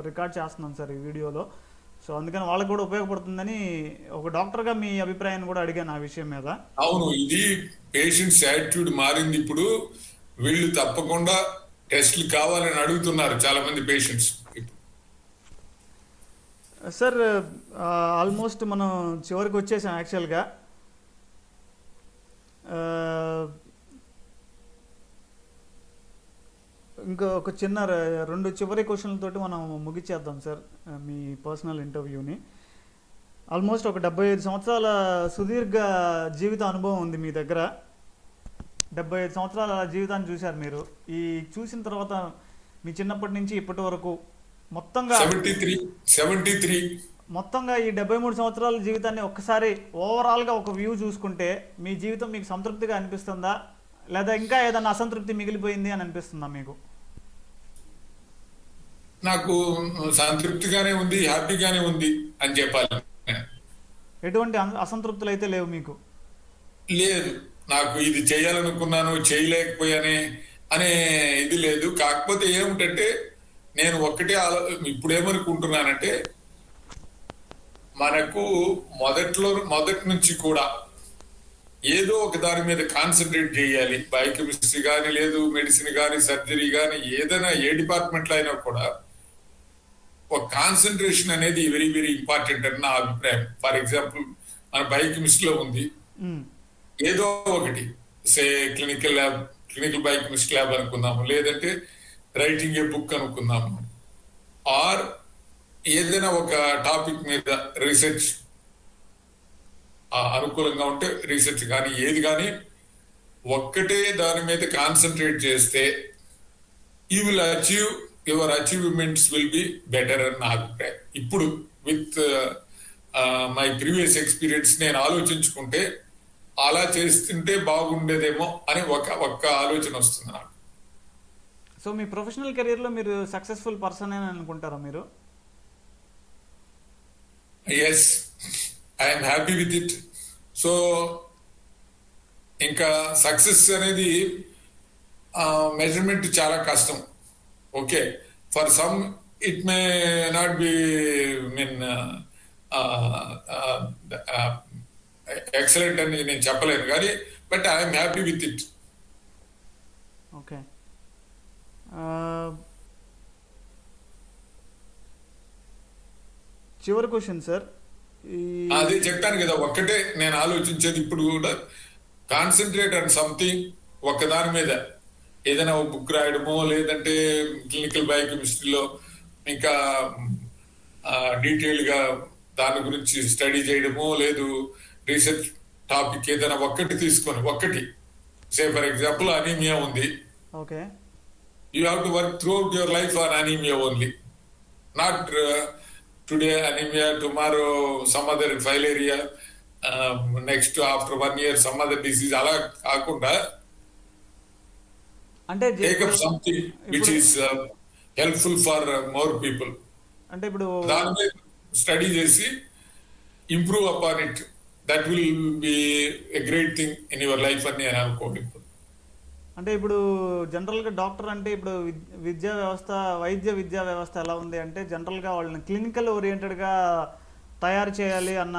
రికార్డ్ చేస్తున్నాం సార్ ఈ వీడియోలో. సో అందుకని వాళ్ళకి కూడా ఉపయోగపడుతుందని ఒక డాక్టర్గా మీ అభిప్రాయాన్ని కూడా అడిగాను ఆ విషయం మీద. అవును, ఇది పేషెంట్స్ యాటిట్యూడ్ మారింది. ఇప్పుడు వీళ్ళు తప్పకుండా టెస్ట్లు కావాలని అడుగుతున్నారు చాలా మంది పేషెంట్స్. సార్ ఆల్మోస్ట్ మనం చివరికి వచ్చేసాం యాక్చువల్గా. ఇంకా ఒక చిన్న 2 చివరి క్వశ్చన్లతోటి మనం ముగిచ్చేద్దాం సార్ మీ పర్సనల్ ఇంటర్వ్యూని. ఆల్మోస్ట్ ఒక 75 సంవత్సరాల సుదీర్ఘ జీవిత అనుభవం ఉంది మీ దగ్గర. 75 సంవత్సరాల జీవితాన్ని చూశారు మీరు. ఈ చూసిన తర్వాత మీ చిన్నప్పటి నుంచి ఇప్పటి వరకు మొత్తంగా 73, 73. మొత్తంగా ఈ 73 సంవత్సరాల జీవితాన్ని ఒక్కసారి ఓవరాల్గా ఒక వ్యూ చూసుకుంటే మీ జీవితం మీకు సంతృప్తిగా అనిపిస్తుందా, లేదా ఇంకా ఏదైనా అసంతృప్తి మిగిలిపోయింది అని అనిపిస్తుందా మీకు? నాకు సంతృప్తిగానే ఉంది, హ్యాపీగానే ఉంది అని చెప్పాలి. ఎటువంటి అసంతృప్తులు అయితే లేవు మీకు? లేదు, నాకు ఇది చేయాలనుకున్నాను చేయలేకపోయానే అనే ఇది లేదు. కాకపోతే ఏమిటంటే నేను ఒక్కటే ఇప్పుడేమనుకుంటున్నానంటే, మనకు మొదటి నుంచి కూడా ఏదో ఒక దాని మీద కాన్సన్ట్రేట్ చేయాలి. బయోకెమిస్ట్రీ కానీ, లేదు మెడిసిన్ కానీ, సర్జరీ కానీ, ఏదైనా ఏ డిపార్ట్మెంట్లో అయినా కూడా ఒక కాన్సన్ట్రేషన్ అనేది వెరీ వెరీ ఇంపార్టెంట్ అని నా అభిప్రాయం. ఫర్ ఎగ్జాంపుల్ మన బయోకెమిస్ట్రీలో ఉంది, మ్మ్. ఏదో ఒకటి క్లినికల్ బయోకెమిస్ట్రీ ల్యాబ్ అనుకుందాము, లేదంటే రైటింగ్ ఏ బుక్ అనుకుందాము, ఆర్ ఏదైనా ఒక టాపిక్ మీద రీసెర్చ్ అనుకూలంగా ఉంటే రీసెర్చ్ కానీ ఏది కానీ ఒక్కటే దాని మీద కాన్సన్ట్రేట్ చేస్తే you will achieve your achievements will be better అని నా అభిప్రాయం. ఇప్పుడు విత్ మై ప్రీవియస్ ఎక్స్పీరియన్స్ నేను ఆలోచించుకుంటే అలా చేస్తుంటే బాగుండేదేమో అని ఒక్క ఆలోచన వస్తుంది నాకు. సో మీ ప్రొఫెషనల్ కెరీర్లో మీరు సక్సెస్ఫుల్ పర్సన్ అని అనుకుంటారా మీరు? Yes, I'm happy with it. So ఇంకా సక్సెస్ అనేది మెజర్మెంట్ చాలా కష్టం. Okay, for some it may not be mean excellent అని నేను చెప్పలేను, కానీ but I'm happy with it. Okay. చివరి క్వశ్చన్ సార్. అదే చెప్తాను కదా, ఒక్కటే నేను ఆలోచించేది ఇప్పుడు కూడా, కాన్సన్ట్రేట్ అండ్ సంథింగ్, ఒక్క దాని మీద ఏదైనా ఒక బుక్ రాయడమో, లేదంటే క్లినికల్ బయోకెమిస్ట్రీలో ఇంకా డీటెయిల్ గా దాని గురించి స్టడీ చేయడమో, లేదు రీసెర్చ్ టాపిక్ ఏదైనా ఒక్కటి తీసుకొని ఒక్కటి, సే ఫర్ ఎగ్జాంపుల్ అనీమియా ఉంది, okay, you have to work through out your life on anaemia only, not today anemia, tomorrow some other filaria, next after 1 year some other disease, అలా కాకుండా అంటే take up something which is helpful for more people. అంటే ఇప్పుడు దాని మీద study చేసి improve upon it, that will be a great thing in your life అని నేను అనుకోండి. అంటే ఇప్పుడు జనరల్గా డాక్టర్ అంటే ఇప్పుడు వైద్య విద్యా వ్యవస్థ ఎలా ఉంది అంటే జనరల్గా వాళ్ళని క్లినికల్ ఓరియంటెడ్గా తయారు చేయాలి అన్న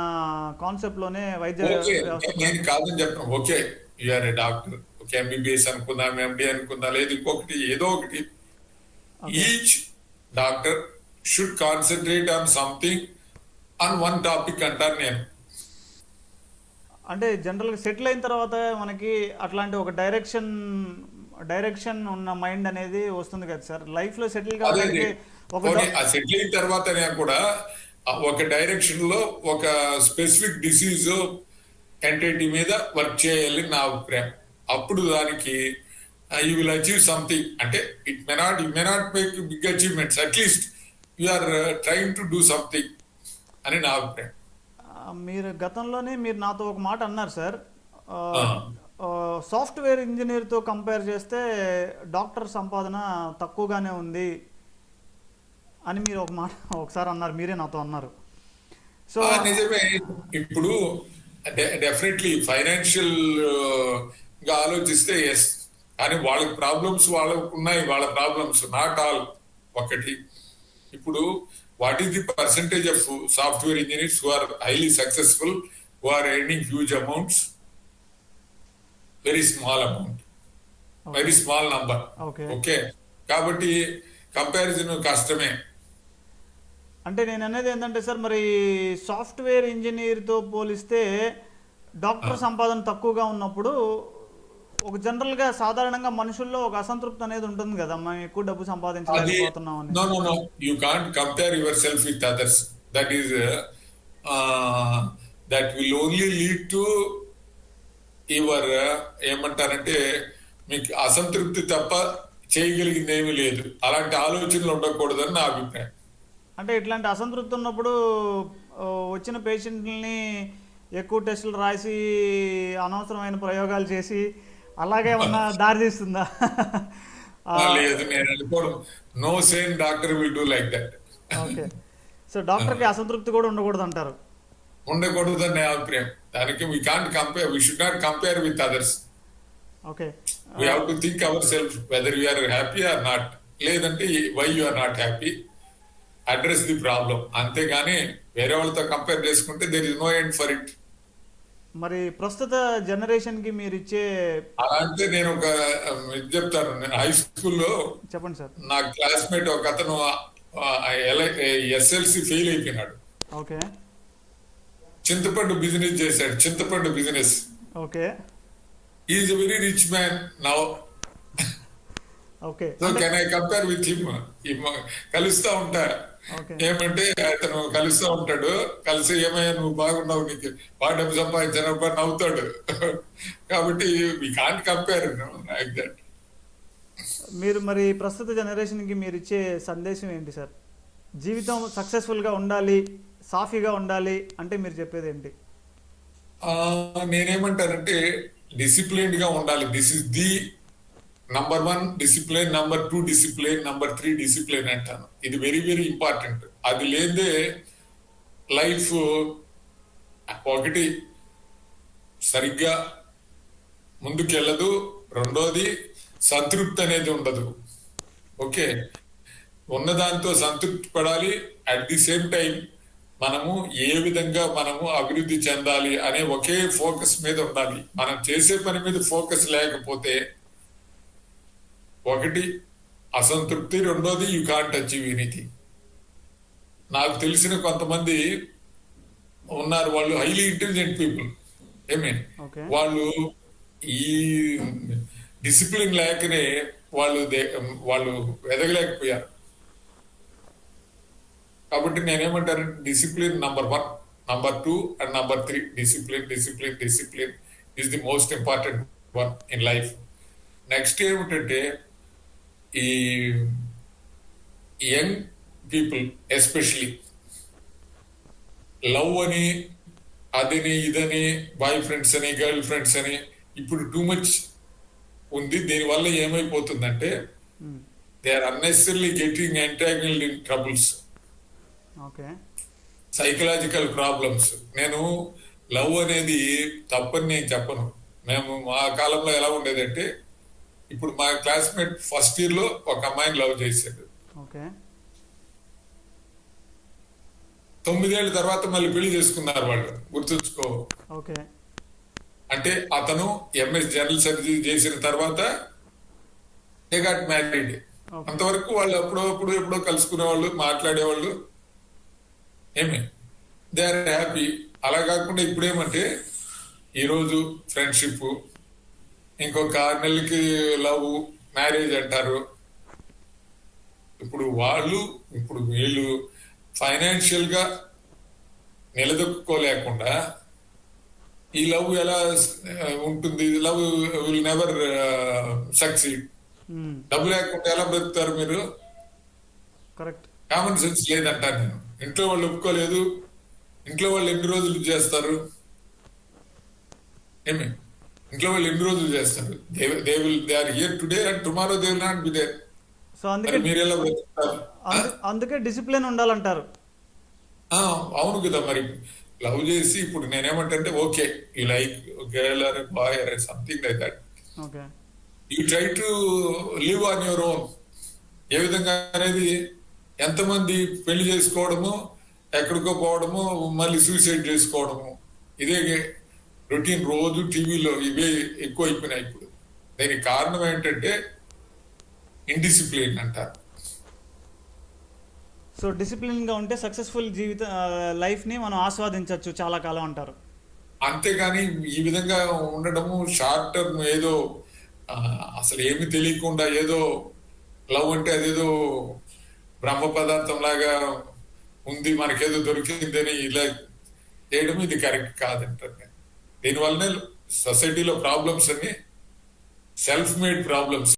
కాన్సెప్ట్లోనే వైద్య వ్యవస్థ. నేను కాదని చెప్పను, okay you're a doctor, okay MBBS అనుకుందాం, ఎండి అనుకుందాం, లేదు ఇంకొకటి ఏదో ఒకటి, each doctor should concentrate on something, on one topic అంటారు నేను. అంటే జనరల్గా సెటిల్ అయిన తర్వాత మనకి అట్లాంటి ఒక డైరెక్షన్ ఉన్న మైండ్ అనేది వస్తుంది కదా సార్. లైఫ్లో సెటిల్ కావడానికి సెటిల్ అయిన తర్వాత కూడా ఒక డైరెక్షన్ లో ఒక స్పెసిఫిక్ డిసీజ్ ఎంటిటీ మీద వర్క్ చేయాలి నా అభిప్రాయం. అప్పుడు దానికి యూ విల్ అచీవ్ సంథింగ్. అంటే you may not make big achievements, at least you are trying to do something అని నా అభిప్రాయం. మీరు గతంలోనే మీరు నాతో ఒక మాట అన్నారు సార్, సాఫ్ట్వేర్ ఇంజనీర్తో కంపేర్ చేస్తే డాక్టర్ సంపాదన తక్కువగానే ఉంది అని మీరు ఒక మాట ఒకసారి అన్నారు, మీరే నాతో అన్నారు. సో నిజమే. ఇప్పుడు డెఫినెట్లీ ఫైనాన్షియల్ గా ఆలోచిస్తే ఎస్, కానీ వాళ్ళకి ప్రాబ్లమ్స్ వాళ్ళకు ఉన్నాయి, వాళ్ళ ప్రాబ్లమ్స్ నాట్ ఆల్ ఒకటి. ఇప్పుడు what is the percentage of software engineers who are highly successful, who are earning huge amounts? Very small amount, very small number. Okay, కాబట్టి కంపారిజన్ కష్టమే. అంటే నేను అనేది ఏంటంటే సార్, మరి సాఫ్ట్వేర్ ఇంజనీర్తో పోలిస్తే డాక్టర్ సంపాదన తక్కువగా ఉన్నప్పుడు ఒక జనరల్గా సాధారణంగా మనుషుల్లో ఒక అసంతృప్తి అనేది ఉంటుంది కదా, మనం ఎక్కువ డబ్బు సంపాదించలేకపోతున్నాం అని. No, you can't compare yourself with others. That will only lead to your ఏమంటారంటే మీకు అసంతృప్తి తప్ప చేయగలిగింది ఏమీ లేదు. అలాంటి ఆలోచనలు ఉండకూడదని నా అభిప్రాయం. అంటే ఇట్లాంటి అసంతృప్తి ఉన్నప్పుడు ఆ, వచ్చిన పేషెంట్ని ఎక్కువ టెస్టులు రాసి అనవసరమైన ప్రయోగాలు చేసి అలాగే ఏమన్నా దారి తీస్తుందా? లేదు, నేను అనుకోవడం, no same doctor will do like that. Okay. So డాక్టర్కి అసంతృప్తి కూడా ఉండకూడదు అంటారు. ఉండకూడదని నా అభిప్రాయం. దానికి we can't compare, we should not compare with others. Okay. We have to think our self whether you are happy or not. లేదంటే why you are not happy, address the problem. అంతేగాని వేరే వాళ్ళతో కంపేర్ చేసుకుంటే there is no end for it. మరి ప్రస్తుత జనరేషన్కి మీరు ఇచ్చే అలా అంటే నేను ఒక ఇది చెప్తాను. నేను హై స్కూల్లో చెప్పండి సార్. నా క్లాస్మేట్ ఒక అతను ఎస్ఎల్సి ఫెయిల్ అయిపోయినాడు. ఓకే. చింతపండు బిజినెస్ చేశాడు, చింతపండు business. Okay. Is a very rich man now. Okay. So can I compare with him? కలుస్తా ఉంటా. ఓకే. ఏమంటే అతను కలుస్తా ఉంటాడు, కలిసి ఏమయ్యా నువ్వు బాగున్నావు, నీకు బాగా డబ్బు సంపాదించినప్పుడు నవ్వుతాడు. కాబట్టి we can't compare like that. మీరు మరి ప్రస్తుత జనరేషన్కి మీరు ఇచ్చే సందేశం ఏంటి సార్? జీవితం సక్సెస్ఫుల్గా ఉండాలి, సాఫీగా ఉండాలి అంటే మీరు చెప్పేది ఏంటి? నేనేమంటానంటే డిసిప్లైన్డ్ గా ఉండాలి. This is the number 1 discipline, number 2 discipline, number 3 discipline అంటాను. ఇది వెరీ వెరీ ఇంపార్టెంట్. అది లేదే లైఫ్ ఒకటి సరిగ్గా ముందుకెళ్ళదు, రెండోది సంతృప్తి అనేది ఉండదు. ఓకే, ఉన్నదాంతో సంతృప్తి పడాలి. అట్ ది సేమ్ టైం మనము ఏ విధంగా మనము అభివృద్ధి చెందాలి అనే ఒకే ఫోకస్ మీద ఉండాలి. మనం చేసే పని మీద ఫోకస్ లేకపోతే ఒకటి అసంతృప్తి, రెండోది యూ కాంట్ అచీవ్ ఎనీథింగ్. నాకు తెలిసిన కొంతమంది ఉన్నారు, వాళ్ళు హైలీ ఇంటెలిజెంట్ పీపుల్. ఏమే ఓకే. వాళ్ళు ఈ డిసిప్లిన్ లేకనే వాళ్ళు ఎదగలేకపోయారు. కాబట్టి నేనేమంటానంటే discipline number 1, number 2 and number 3. Discipline is the most important one in life. Next ఏమిటంటే ఈ యంగ్ పీపుల్ ఎస్పెషలీ లవ్ అని అదని ఇదని బాయ్ ఫ్రెండ్స్ అని గర్ల్ ఫ్రెండ్స్ అని ఇప్పుడు టూ మచ్ ఉంది. దీనివల్ల ఏమైపోతుందంటే they are unnecessarily getting entangled in troubles, okay. Psychological problems. నేను లవ్ అనేది తప్పని నేను చెప్పను. మేము మా కాలంలో ఎలా ఉండేదంటే, ఇప్పుడు మా క్లాస్మేట్ ఫస్ట్ ఇయర్ లో ఒక అమ్మాయిని లవ్ చేశాడు. ఓకే. 9 ఏళ్ళ తర్వాత మళ్ళీ పెళ్లి చేసుకున్నారు వాళ్ళు, గుర్తుంచుకో. ఓకే. అంటే అతను ఎంఎస్ జనరల్ సర్జరీ చేసిన తర్వాత దే గాట్ మ్యారీడ్. Okay. అంతవరకు వాళ్ళు ఎప్పుడో కలుసుకునేవాళ్ళు, మాట్లాడేవాళ్ళు. ఏమే దే ఆర్ హ్యాపీ. అలా కాకుండా ఇప్పుడేమంటే ఈరోజు ఫ్రెండ్షిప్, ఇంకొక 6 నెలలకి లవ్, మ్యారేజ్ అంటారు. ఇప్పుడు వీళ్ళు ఫైనాన్షియల్ గా నిలదొక్కుకోలేకుండా ఈ లవ్ ఎలా ఉంటుంది? Love will never succeed. డబ్బు లేకుండా ఎలా బ్రతుకుతారు మీరు? కరెక్ట్. కామన్ సెన్స్ లేదంటాను నేను. ఇంట్లో వాళ్ళు ఒప్పుకోలేదు, ఇంట్లో వాళ్ళు ఎన్ని రోజులు చేస్తారు? ఏమి ఇంట్లో వాళ్ళు ఎన్ని రోజులు చేస్తారు? They are here today and tomorrow they will not be there. So అందుకే మీరు ఎలా బ్రతుకుతారు? అందుకే డిసిప్లిన్ ఉండాలంటారు. అవును కదా. మరి లవ్ చేసి ఇప్పుడు నేనేమంటే okay, you like girl or boy or something like that, okay. You try to live on your own. ఏ విధంగా అనేది, ఎంతమంది పెళ్లి చేసుకోవడము, ఎక్కడికో పోవడము, మళ్ళీ సూసైడ్ చేసుకోవడము, ఇదే రొటీన్ రోజు టీవీలో ఇవే ఎక్కువ అయిపోయినాయి ఇప్పుడు. దీనికి కారణం ఏంటంటే ఇండిసిప్లిన్ అంటారు. సో డిసిప్లిన్గా ఉంటే సక్సెస్ఫుల్ లైఫ్ని మనం ఆస్వాదించవచ్చు చాలా కాలం అంటారు. అంతేగాని ఈ విధంగా ఉండడము షార్ట్ టర్మ్, ఏదో అసలు ఏమి తెలియకుండా ఏదో లవ్ అంటే అదేదో బ్రహ్మ పదార్థం లాగా ఉంది, మనకేదో దొరికిందని ఇలా చేయడం ఇది కరెక్ట్ కాదంటారు. దీనివల్లనే సొసైటీలో ప్రాబ్లమ్స్ అన్ని సెల్ఫ్ మేడ్ ప్రాబ్లమ్స్.